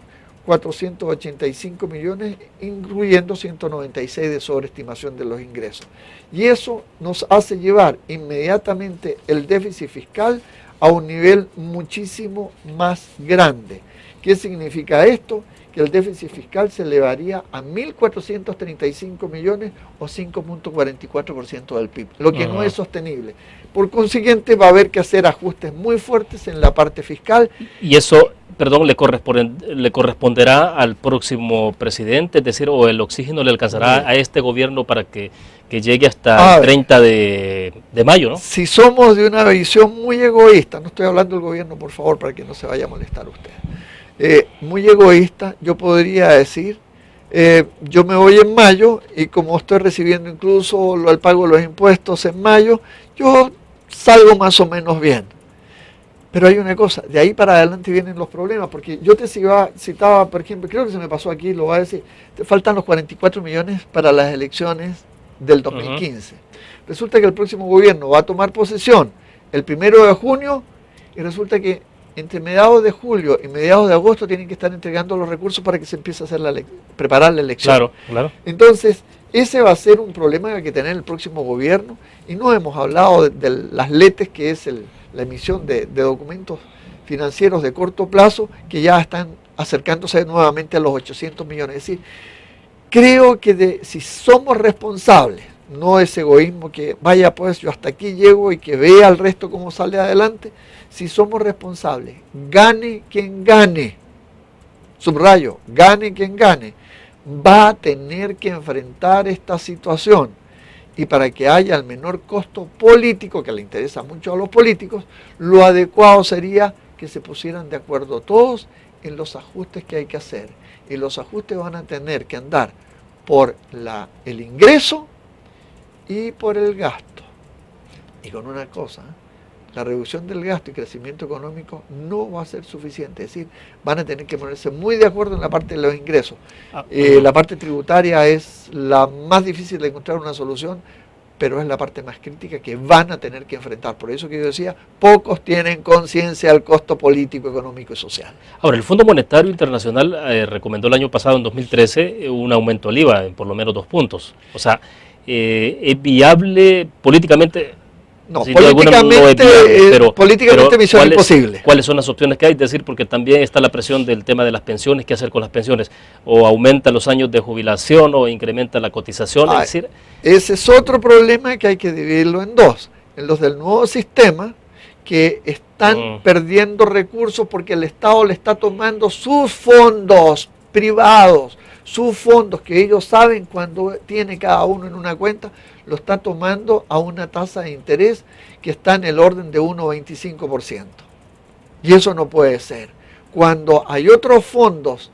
485 millones, incluyendo 196 de sobreestimación de los ingresos. Y eso nos hace llevar inmediatamente el déficit fiscal a un nivel muchísimo más grande. ¿Qué significa esto? Que el déficit fiscal se elevaría a 1.435 millones o 5.44% del PIB, lo que no es sostenible. Por consiguiente, va a haber que hacer ajustes muy fuertes en la parte fiscal. Y eso, perdón, le corresponderá al próximo presidente, es decir, o el oxígeno le alcanzará a este gobierno para que llegue hasta el 30 de mayo, ¿no? Si somos de una visión muy egoísta, no estoy hablando del gobierno, por favor, para que no se vaya a molestar usted. Muy egoísta, yo podría decir, yo me voy en mayo y como estoy recibiendo incluso el pago de los impuestos en mayo, yo salgo más o menos bien. Pero hay una cosa, de ahí para adelante vienen los problemas, porque yo te citaba, por ejemplo, creo que se me pasó aquí, lo voy a decir, te faltan los 44 millones para las elecciones del 2015. Resulta que el próximo gobierno va a tomar posesión el 1 de junio y resulta que entre mediados de julio y mediados de agosto tienen que estar entregando los recursos para que se empiece a hacer preparar la elección. Claro, claro. Entonces, ese va a ser un problema que hay que tener el próximo gobierno, y no hemos hablado de las LETES, que es la emisión de documentos financieros de corto plazo, que ya están acercándose nuevamente a los 800 millones. Es decir, creo que si somos responsables no ese egoísmo que vaya pues yo hasta aquí llego y que vea al resto cómo sale adelante. Si somos responsables, gane quien gane, subrayo, gane quien gane, va a tener que enfrentar esta situación. Y para que haya el menor costo político, que le interesa mucho a los políticos, lo adecuado sería que se pusieran de acuerdo todos en los ajustes que hay que hacer. Y los ajustes van a tener que andar por el ingreso y por el gasto. Y con una cosa, la reducción del gasto y crecimiento económico no va a ser suficiente. Es decir, van a tener que ponerse muy de acuerdo en la parte de los ingresos. La parte tributaria es la más difícil de encontrar una solución, pero es la parte más crítica que van a tener que enfrentar. Por eso que yo decía, pocos tienen conciencia del costo político, económico y social. Ahora, el Fondo Monetario Internacional recomendó el año pasado, en 2013, un aumento al IVA en por lo menos 2 puntos. O sea, ¿es viable políticamente? No, Sí, políticamente, políticamente misión imposible. ¿Cuáles son las opciones que hay? Es decir, porque también está la presión del tema de las pensiones, ¿qué hacer con las pensiones? O aumenta los años de jubilación o incrementa la cotización. Es decir, ese es otro problema que hay que dividirlo en dos. En los del nuevo sistema, que están perdiendo recursos porque el Estado le está tomando sus fondos privados, sus fondos que ellos saben cuando tiene cada uno en una cuenta, lo está tomando a una tasa de interés que está en el orden de 1,25%. Y eso no puede ser. Cuando hay otros fondos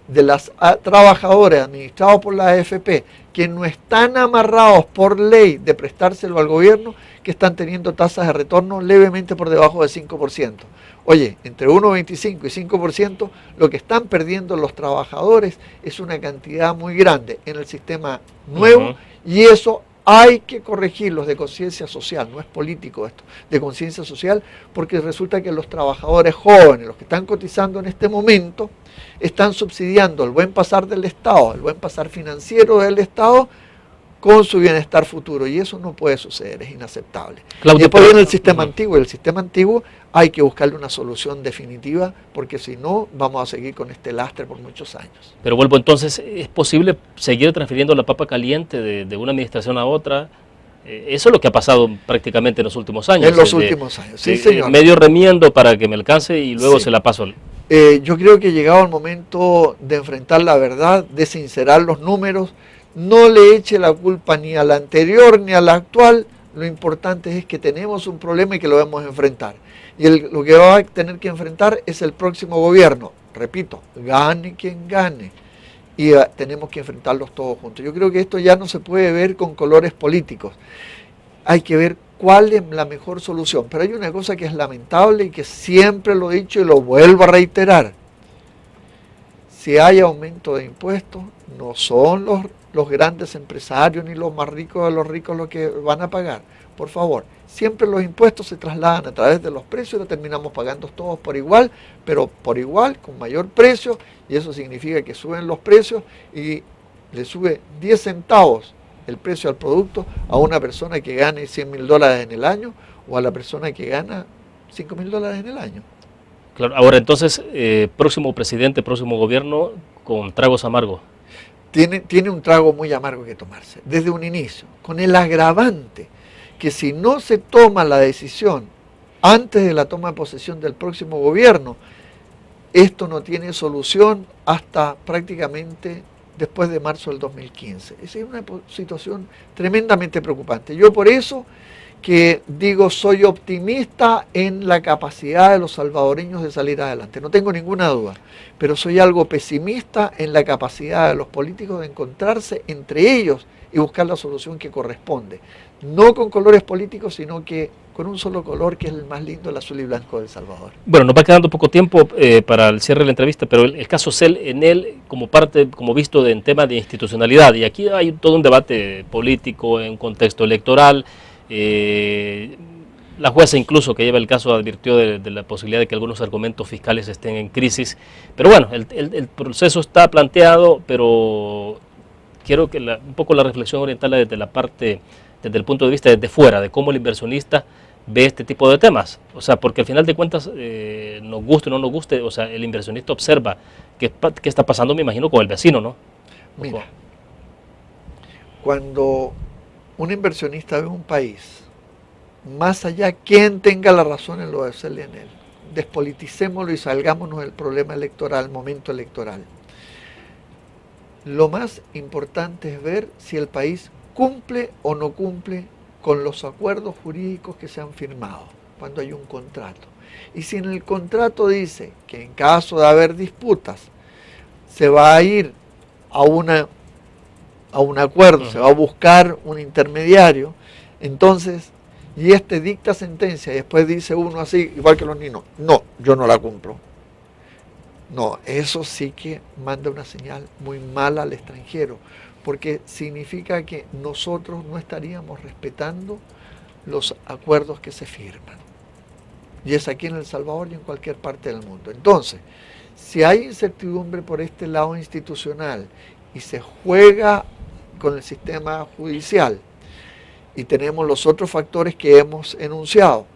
de las trabajadoras administrados por la AFP que no están amarrados por ley de prestárselo al gobierno, que están teniendo tasas de retorno levemente por debajo del 5%. Oye, entre 1,25 y 5%, lo que están perdiendo los trabajadores es una cantidad muy grande en el sistema nuevo, y eso hay que corregirlos de conciencia social, no es político esto, de conciencia social, porque resulta que los trabajadores jóvenes, los que están cotizando en este momento, están subsidiando el buen pasar del Estado, el buen pasar financiero del Estado, con su bienestar futuro, y eso no puede suceder, es inaceptable. Claudio, y después viene el sistema antiguo, y el sistema antiguo hay que buscarle una solución definitiva, porque si no, vamos a seguir con este lastre por muchos años. Pero vuelvo entonces, ¿es posible seguir transfiriendo la papa caliente de una administración a otra? Eso es lo que ha pasado prácticamente en los últimos años. En los últimos años, sí señor. Medio remiendo para que me alcance y luego se la paso. Yo creo que llegado el momento de enfrentar la verdad, de sincerar los números. No le eche la culpa ni a la anterior ni a la actual. Lo importante es que tenemos un problema y que lo debemos enfrentar. Y lo que va a tener que enfrentar es el próximo gobierno. Repito, gane quien gane. Y tenemos que enfrentarlos todos juntos. Yo creo que esto ya no se puede ver con colores políticos. Hay que ver cuál es la mejor solución. Pero hay una cosa que es lamentable y que siempre lo he dicho y lo vuelvo a reiterar. Si hay aumento de impuestos, no son los grandes empresarios ni los más ricos de los ricos los que van a pagar. Por favor, siempre los impuestos se trasladan a través de los precios y lo terminamos pagando todos por igual, pero por igual, con mayor precio, y eso significa que suben los precios y le sube 10 centavos el precio al producto a una persona que gane $100.000 en el año o a la persona que gana $5.000 en el año. Claro, ahora entonces, próximo presidente, próximo gobierno con tragos amargos. Tiene un trago muy amargo que tomarse, desde un inicio, con el agravante que si no se toma la decisión antes de la toma de posesión del próximo gobierno, esto no tiene solución hasta prácticamente después de marzo del 2015. Esa es una situación tremendamente preocupante. Yo por eso que digo, soy optimista en la capacidad de los salvadoreños de salir adelante, no tengo ninguna duda, pero soy algo pesimista en la capacidad de los políticos de encontrarse entre ellos y buscar la solución que corresponde, no con colores políticos, sino que con un solo color, que es el más lindo, el azul y blanco de El Salvador. Bueno, nos va quedando poco tiempo para el cierre de la entrevista, pero el caso CEL, en él, como parte, como visto en tema de institucionalidad, y aquí hay todo un debate político en un contexto electoral. La jueza incluso que lleva el caso advirtió de la posibilidad de que algunos argumentos fiscales estén en crisis, pero bueno, el proceso está planteado, pero quiero que un poco la reflexión oriental desde la parte, desde el punto de vista desde fuera, de cómo el inversionista ve este tipo de temas, o sea, porque al final de cuentas, nos guste o no nos guste, o sea, el inversionista observa qué está pasando, me imagino, con el vecino, ¿no? Mira, cuando un inversionista ve un país, más allá quien tenga la razón en lo de hacerle en él, despoliticémoslo y salgámonos del problema electoral, momento electoral. Lo más importante es ver si el país cumple o no cumple con los acuerdos jurídicos que se han firmado cuando hay un contrato. Y si en el contrato dice que en caso de haber disputas se va a ir a un acuerdo, se va a buscar un intermediario, entonces, y este dicta sentencia y después dice uno así, igual que los niños, no, yo no la cumplo. No, eso sí que manda una señal muy mala al extranjero, porque significa que nosotros no estaríamos respetando los acuerdos que se firman. Y es aquí en El Salvador y en cualquier parte del mundo. Entonces, si hay incertidumbre por este lado institucional y se juega con el sistema judicial y tenemos los otros factores que hemos enunciado,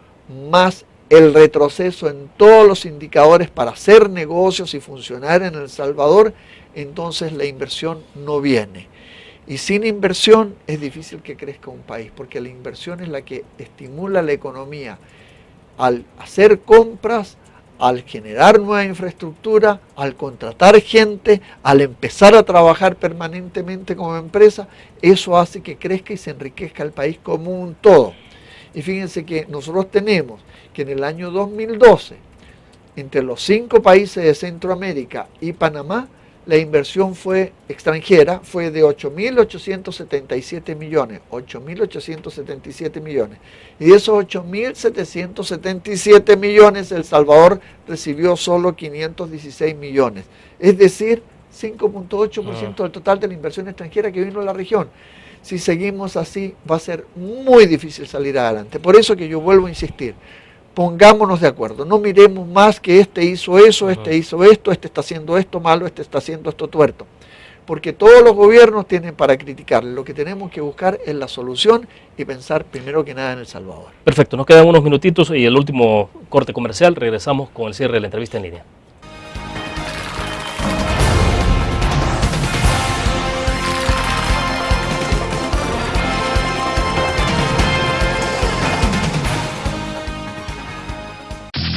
más el retroceso en todos los indicadores para hacer negocios y funcionar en El Salvador, entonces la inversión no viene. Y sin inversión es difícil que crezca un país, porque la inversión es la que estimula la economía al hacer compras, al generar nueva infraestructura, al contratar gente, al empezar a trabajar permanentemente como empresa. Eso hace que crezca y se enriquezca el país como un todo. Y fíjense que nosotros tenemos que en el año 2012, entre los 5 países de Centroamérica y Panamá, la inversión extranjera fue de 8.877 millones, 8.877 millones. Y de esos 8.777 millones, El Salvador recibió solo 516 millones. Es decir, 5.8% del total de la inversión extranjera que vino a la región. Si seguimos así, va a ser muy difícil salir adelante. Por eso que yo vuelvo a insistir, pongámonos de acuerdo, no miremos más que este hizo eso, este hizo esto, este está haciendo esto malo, este está haciendo esto tuerto. Porque todos los gobiernos tienen para criticarle. Lo que tenemos que buscar es la solución y pensar primero que nada en El Salvador. Perfecto, nos quedan unos minutitos y el último corte comercial. Regresamos con el cierre de la entrevista en línea.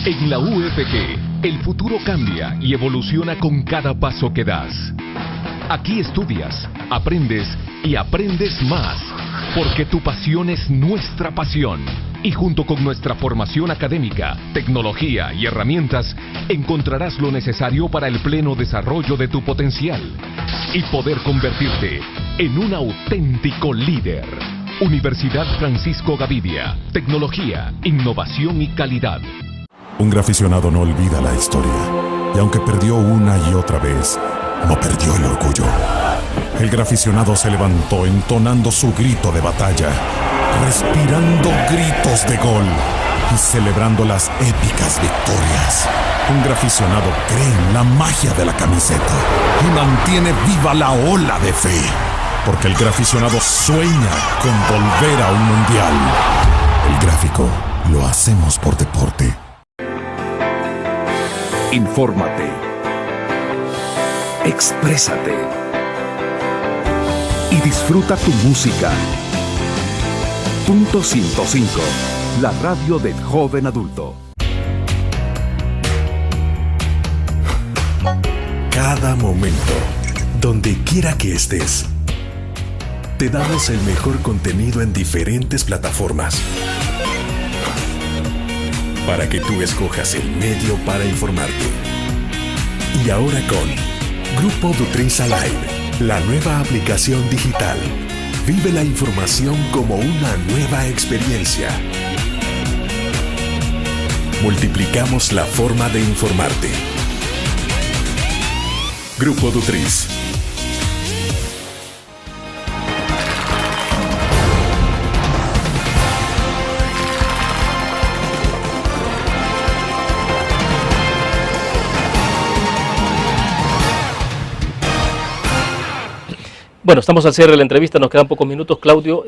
En la UFG, el futuro cambia y evoluciona con cada paso que das. Aquí estudias, aprendes y aprendes más, porque tu pasión es nuestra pasión. Y junto con nuestra formación académica, tecnología y herramientas, encontrarás lo necesario para el pleno desarrollo de tu potencial y poder convertirte en un auténtico líder. Universidad Francisco Gavidia, tecnología, innovación y calidad. Un graficionado no olvida la historia, y aunque perdió una y otra vez, no perdió el orgullo. El graficionado se levantó entonando su grito de batalla, respirando gritos de gol y celebrando las épicas victorias. Un graficionado cree en la magia de la camiseta y mantiene viva la ola de fe, porque el graficionado sueña con volver a un mundial. El gráfico lo hacemos por deporte. Infórmate, exprésate y disfruta tu música. Punto 105, la radio del joven adulto. Cada momento, donde quiera que estés, te damos el mejor contenido en diferentes plataformas, para que tú escojas el medio para informarte. Y ahora con Grupo Dutrisa Live, la nueva aplicación digital. Vive la información como una nueva experiencia. Multiplicamos la forma de informarte. Grupo Dutris. Bueno, estamos al cierre de la entrevista, nos quedan pocos minutos. Claudio,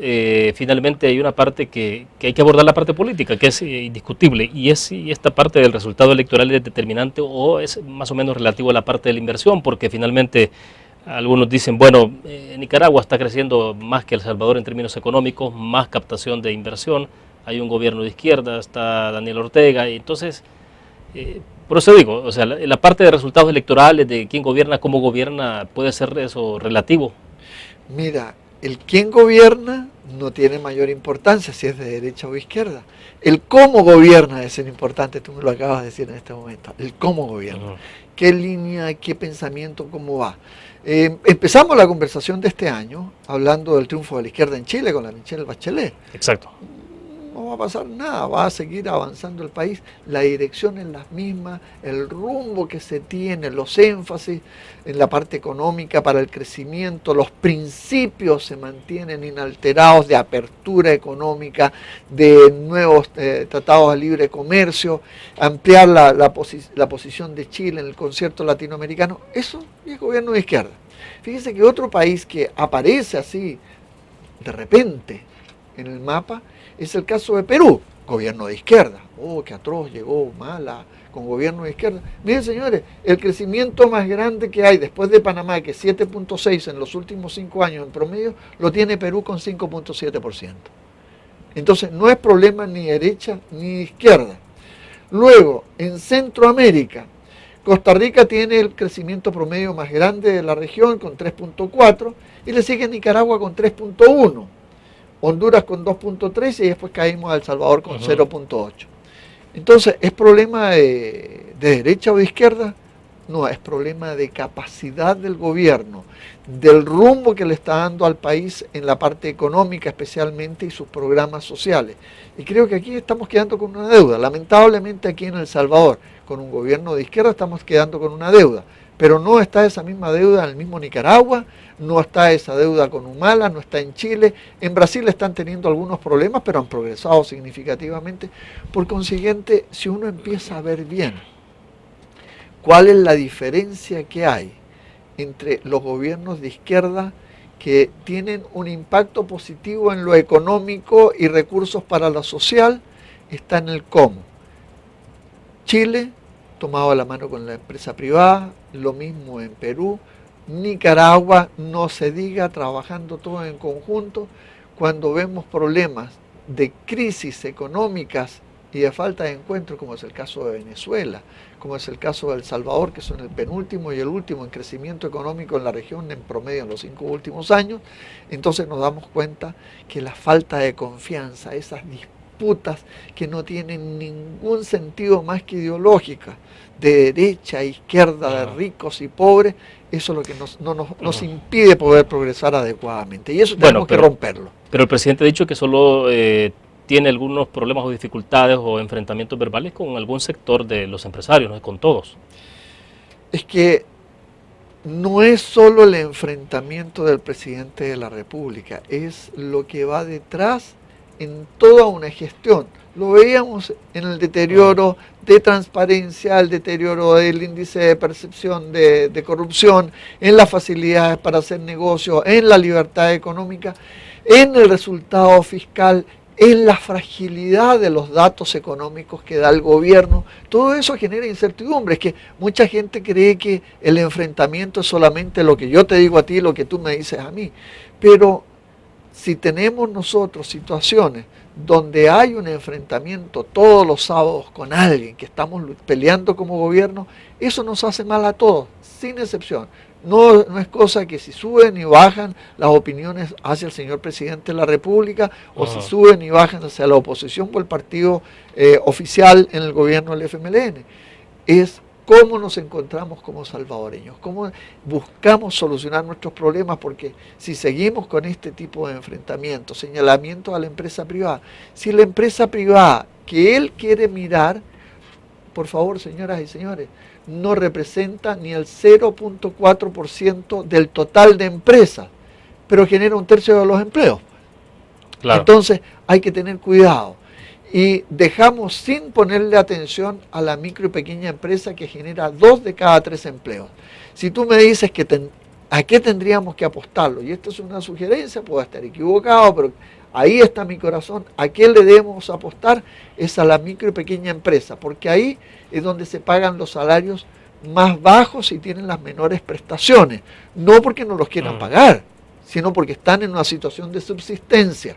finalmente hay una parte que hay que abordar, la parte política, que es indiscutible, y es si esta parte del resultado electoral es determinante o es más o menos relativo a la parte de la inversión, porque finalmente Algunos dicen, bueno, Nicaragua está creciendo más que El Salvador en términos económicos, más captación de inversión, hay un gobierno de izquierda, está Daniel Ortega, y entonces, por eso digo, o sea, la parte de resultados electorales, de quién gobierna, cómo gobierna, puede ser eso relativo. Mira, el quién gobierna no tiene mayor importancia si es de derecha o izquierda. El cómo gobierna es el importante, tú me lo acabas de decir en este momento, el cómo gobierna. ¿Qué línea, qué pensamiento, cómo va? Empezamos la conversación de este año hablando del triunfo de la izquierda en Chile con la Michelle Bachelet. Exacto. No va a pasar nada, va a seguir avanzando el país, la dirección es la misma, el rumbo que se tiene, los énfasis en la parte económica para el crecimiento, los principios se mantienen inalterados de apertura económica, de nuevos tratados de libre comercio, ampliar la posición de Chile en el concierto latinoamericano, eso es gobierno de izquierda. Fíjense que otro país que aparece así de repente en el mapa es el caso de Perú, gobierno de izquierda. Oh, qué atroz, llegó mala con gobierno de izquierda. Miren, señores, el crecimiento más grande que hay después de Panamá, que es 7.6 en los últimos 5 años en promedio, lo tiene Perú con 5.7%. Entonces, no es problema ni derecha ni izquierda. Luego, en Centroamérica, Costa Rica tiene el crecimiento promedio más grande de la región con 3.4 y le sigue Nicaragua con 3.1. Honduras con 2.3 y después caímos a El Salvador con 0.8. Entonces, ¿es problema de derecha o de izquierda? No, es problema de capacidad del gobierno, del rumbo que le está dando al país en la parte económica especialmente y sus programas sociales. Y creo que aquí estamos quedando con una deuda. Lamentablemente aquí en El Salvador, con un gobierno de izquierda, estamos quedando con una deuda. Pero no está esa misma deuda en el mismo Nicaragua, no está esa deuda con Humala, no está en Chile. En Brasil están teniendo algunos problemas, pero han progresado significativamente. Por consiguiente, si uno empieza a ver bien cuál es la diferencia que hay entre los gobiernos de izquierda que tienen un impacto positivo en lo económico y recursos para lo social, está en el cómo. Chile, tomado la mano con la empresa privada, lo mismo en Perú, Nicaragua, no se diga, trabajando todo en conjunto. Cuando vemos problemas de crisis económicas y de falta de encuentro, como es el caso de Venezuela, como es el caso de El Salvador, que son el penúltimo y el último en crecimiento económico en la región en promedio en los 5 últimos años, entonces nos damos cuenta que la falta de confianza, esas disputas que no tienen ningún sentido más que ideológica, de derecha a izquierda, de ricos y pobres, eso es lo que nos impide poder progresar adecuadamente. Y eso tenemos que romperlo. Pero el presidente ha dicho que solo tiene algunos problemas o dificultades o enfrentamientos verbales con algún sector de los empresarios, no es con todos. Es que no es solo el enfrentamiento del presidente de la República, es lo que va detrás en toda una gestión. Lo veíamos en el deterioro de transparencia, el deterioro del índice de percepción de corrupción, en las facilidades para hacer negocios, en la libertad económica, en el resultado fiscal, en la fragilidad de los datos económicos que da el gobierno. Todo eso genera incertidumbre. Es que mucha gente cree que el enfrentamiento es solamente lo que yo te digo a ti, lo que tú me dices a mí. Pero si tenemos nosotros situaciones donde hay un enfrentamiento todos los sábados con alguien que estamos peleando como gobierno, eso nos hace mal a todos, sin excepción. No es cosa que si suben y bajan las opiniones hacia el señor presidente de la República o si suben y bajan hacia la oposición o el partido oficial en el gobierno del FMLN. Es cómo nos encontramos como salvadoreños, cómo buscamos solucionar nuestros problemas, porque si seguimos con este tipo de enfrentamientos, señalamientos a la empresa privada, si la empresa privada que él quiere mirar, por favor, señoras y señores, no representa ni el 0.4% del total de empresas, pero genera 1/3 de los empleos. Claro. Entonces hay que tener cuidado. Y dejamos sin ponerle atención a la micro y pequeña empresa que genera 2 de cada 3 empleos. Si tú me dices que a qué tendríamos que apostarlo, y esto es una sugerencia, puedo estar equivocado, pero ahí está mi corazón, ¿a qué le debemos apostar? Es a la micro y pequeña empresa, porque ahí es donde se pagan los salarios más bajos y tienen las menores prestaciones, no porque no los quieran pagar, sino porque están en una situación de subsistencia.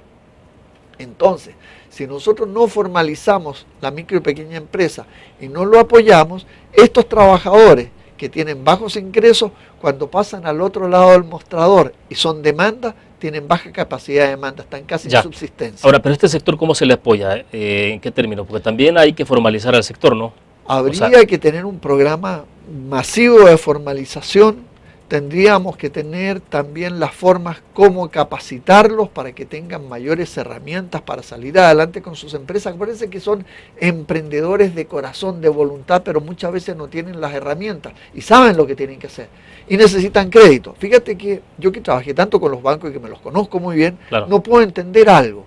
Entonces, si nosotros no formalizamos la micro y pequeña empresa y no lo apoyamos, estos trabajadores que tienen bajos ingresos, cuando pasan al otro lado del mostrador y son demanda, tienen baja capacidad de demanda, están casi en subsistencia. Ahora, pero este sector, ¿cómo se le apoya? ¿En qué términos? Porque también hay que formalizar al sector, ¿no? Habría que tener un programa masivo de formalización. Tendríamos que tener también las formas como capacitarlos para que tengan mayores herramientas para salir adelante con sus empresas. Parece que son emprendedores de corazón, de voluntad, pero muchas veces no tienen las herramientas y saben lo que tienen que hacer y necesitan crédito. Fíjate que yo, que trabajé tanto con los bancos y que me los conozco muy bien, no puedo entender algo.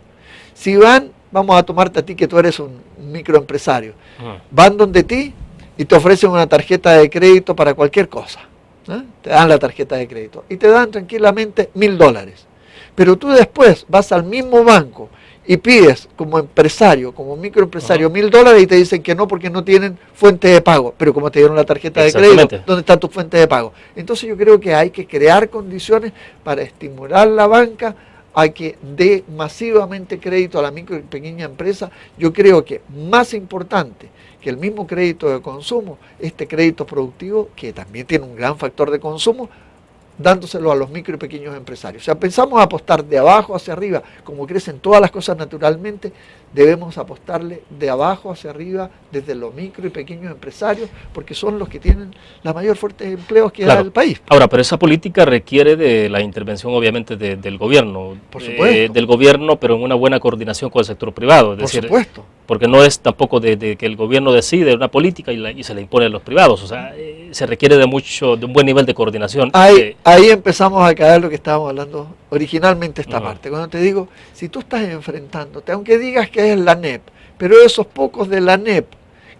Si vamos a tomarte a ti, que tú eres un microempresario, van donde ti y te ofrecen una tarjeta de crédito para cualquier cosa. Te dan la tarjeta de crédito y te dan tranquilamente $1000, pero tú después vas al mismo banco y pides como empresario, como microempresario, $1000 y te dicen que no porque no tienen fuente de pago, pero como te dieron la tarjeta de crédito, ¿dónde está tu fuente de pago? Entonces yo creo que hay que crear condiciones para estimular la banca a que dé masivamente crédito a la micro y pequeña empresa. Yo creo que más importante que el mismo crédito de consumo, este crédito productivo, que también tiene un gran factor de consumo, dándoselo a los micro y pequeños empresarios. O sea, pensamos apostar de abajo hacia arriba, como crecen todas las cosas naturalmente, debemos apostarle de abajo hacia arriba, desde los micro y pequeños empresarios, porque son los que tienen la mayor fuente de empleos que da el país. Ahora, pero esa política requiere de la intervención, obviamente, del gobierno. Por supuesto. Del gobierno, pero en una buena coordinación con el sector privado. Es decir, por supuesto. Porque no es tampoco de que el gobierno decide una política y se le impone a los privados. O sea, se requiere de un buen nivel de coordinación. Ahí empezamos a caer lo que estábamos hablando originalmente esta parte. Cuando te digo, si tú estás enfrentándote, aunque digas que es la NEP, pero esos pocos de la NEP,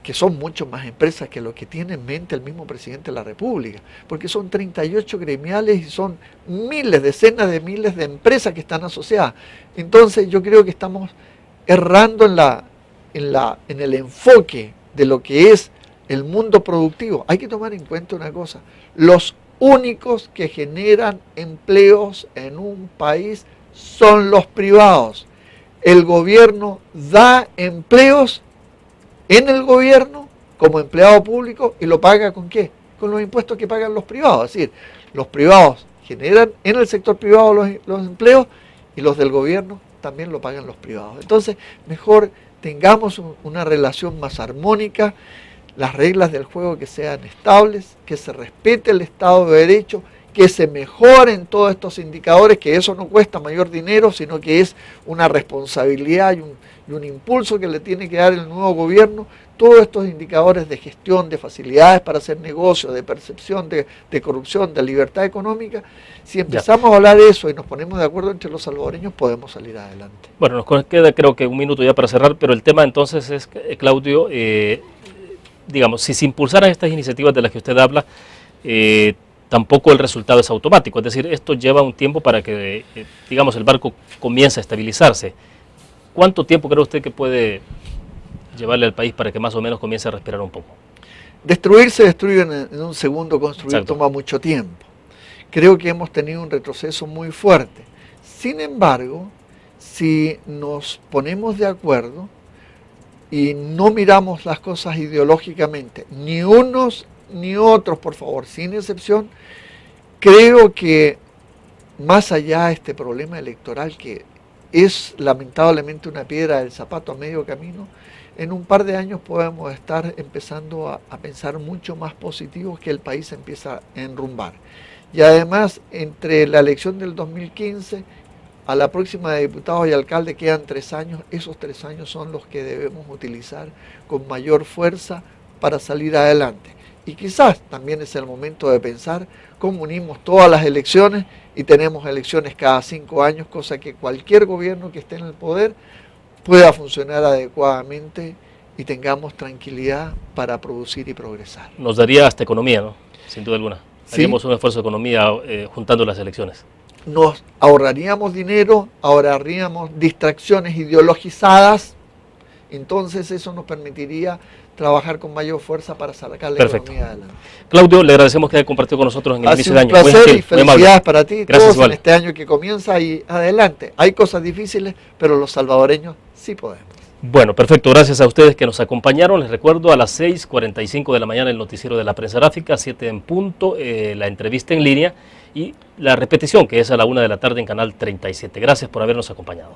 que son mucho más empresas que lo que tiene en mente el mismo presidente de la República, porque son 38 gremiales y son miles, decenas de miles de empresas que están asociadas. Entonces yo creo que estamos errando en el enfoque de lo que es el mundo productivo. Hay que tomar en cuenta una cosa: los únicos que generan empleos en un país son los privados. El gobierno da empleos en el gobierno como empleado público y lo paga ¿con qué? Con los impuestos que pagan los privados. Es decir, los privados generan en el sector privado los empleos y los del gobierno también lo pagan los privados. Entonces, mejor tengamos una relación más armónica, las reglas del juego que sean estables, que se respete el Estado de Derecho, que se mejoren todos estos indicadores, que eso no cuesta mayor dinero, sino que es una responsabilidad y un impulso que le tiene que dar el nuevo gobierno. Todos estos indicadores de gestión, de facilidades para hacer negocios, de percepción de corrupción, de libertad económica, si empezamos a hablar de eso y nos ponemos de acuerdo entre los salvadoreños, podemos salir adelante. Bueno, nos queda creo que un minuto ya para cerrar, pero el tema entonces es, Claudio, digamos, si se impulsaran estas iniciativas de las que usted habla, tampoco el resultado es automático. Es decir, esto lleva un tiempo para que, digamos, el barco comience a estabilizarse. ¿Cuánto tiempo cree usted que puede llevarle al país para que más o menos comience a respirar un poco? Destruir se destruye en un segundo, construir toma mucho tiempo. Creo que hemos tenido un retroceso muy fuerte. Sin embargo, si nos ponemos de acuerdo y no miramos las cosas ideológicamente, ni unos ni otros, por favor, sin excepción, creo que más allá de este problema electoral, que es lamentablemente una piedra del zapato a medio camino, en un par de años podemos estar empezando a pensar mucho más positivo, que el país empieza a enrumbar. Y además, entre la elección del 2015 a la próxima de diputados y alcaldes quedan 3 años. Esos 3 años son los que debemos utilizar con mayor fuerza para salir adelante. Y quizás también es el momento de pensar cómo unimos todas las elecciones y tenemos elecciones cada 5 años, cosa que cualquier gobierno que esté en el poder pueda funcionar adecuadamente y tengamos tranquilidad para producir y progresar. Nos daría hasta economía, ¿no? Sin duda alguna. Sí. Haríamos un esfuerzo de economía juntando las elecciones. Nos ahorraríamos dinero, ahorraríamos distracciones ideologizadas Entonces eso nos permitiría trabajar con mayor fuerza para sacar la Perfecto. economía adelante. Claudio, le agradecemos que haya compartido con nosotros en el Ha inicio sido de un año. Muy placer gentil, y muy amable. felicidades para ti, Gracias, todos igual. en este año que comienza y adelante. Hay cosas difíciles, pero los salvadoreños sí podemos. Bueno, perfecto. Gracias a ustedes que nos acompañaron. Les recuerdo a las 6:45 de la mañana el noticiero de la prensa gráfica, 7 en punto, la entrevista en línea y la repetición que es a la 1 de la tarde en Canal 37. Gracias por habernos acompañado.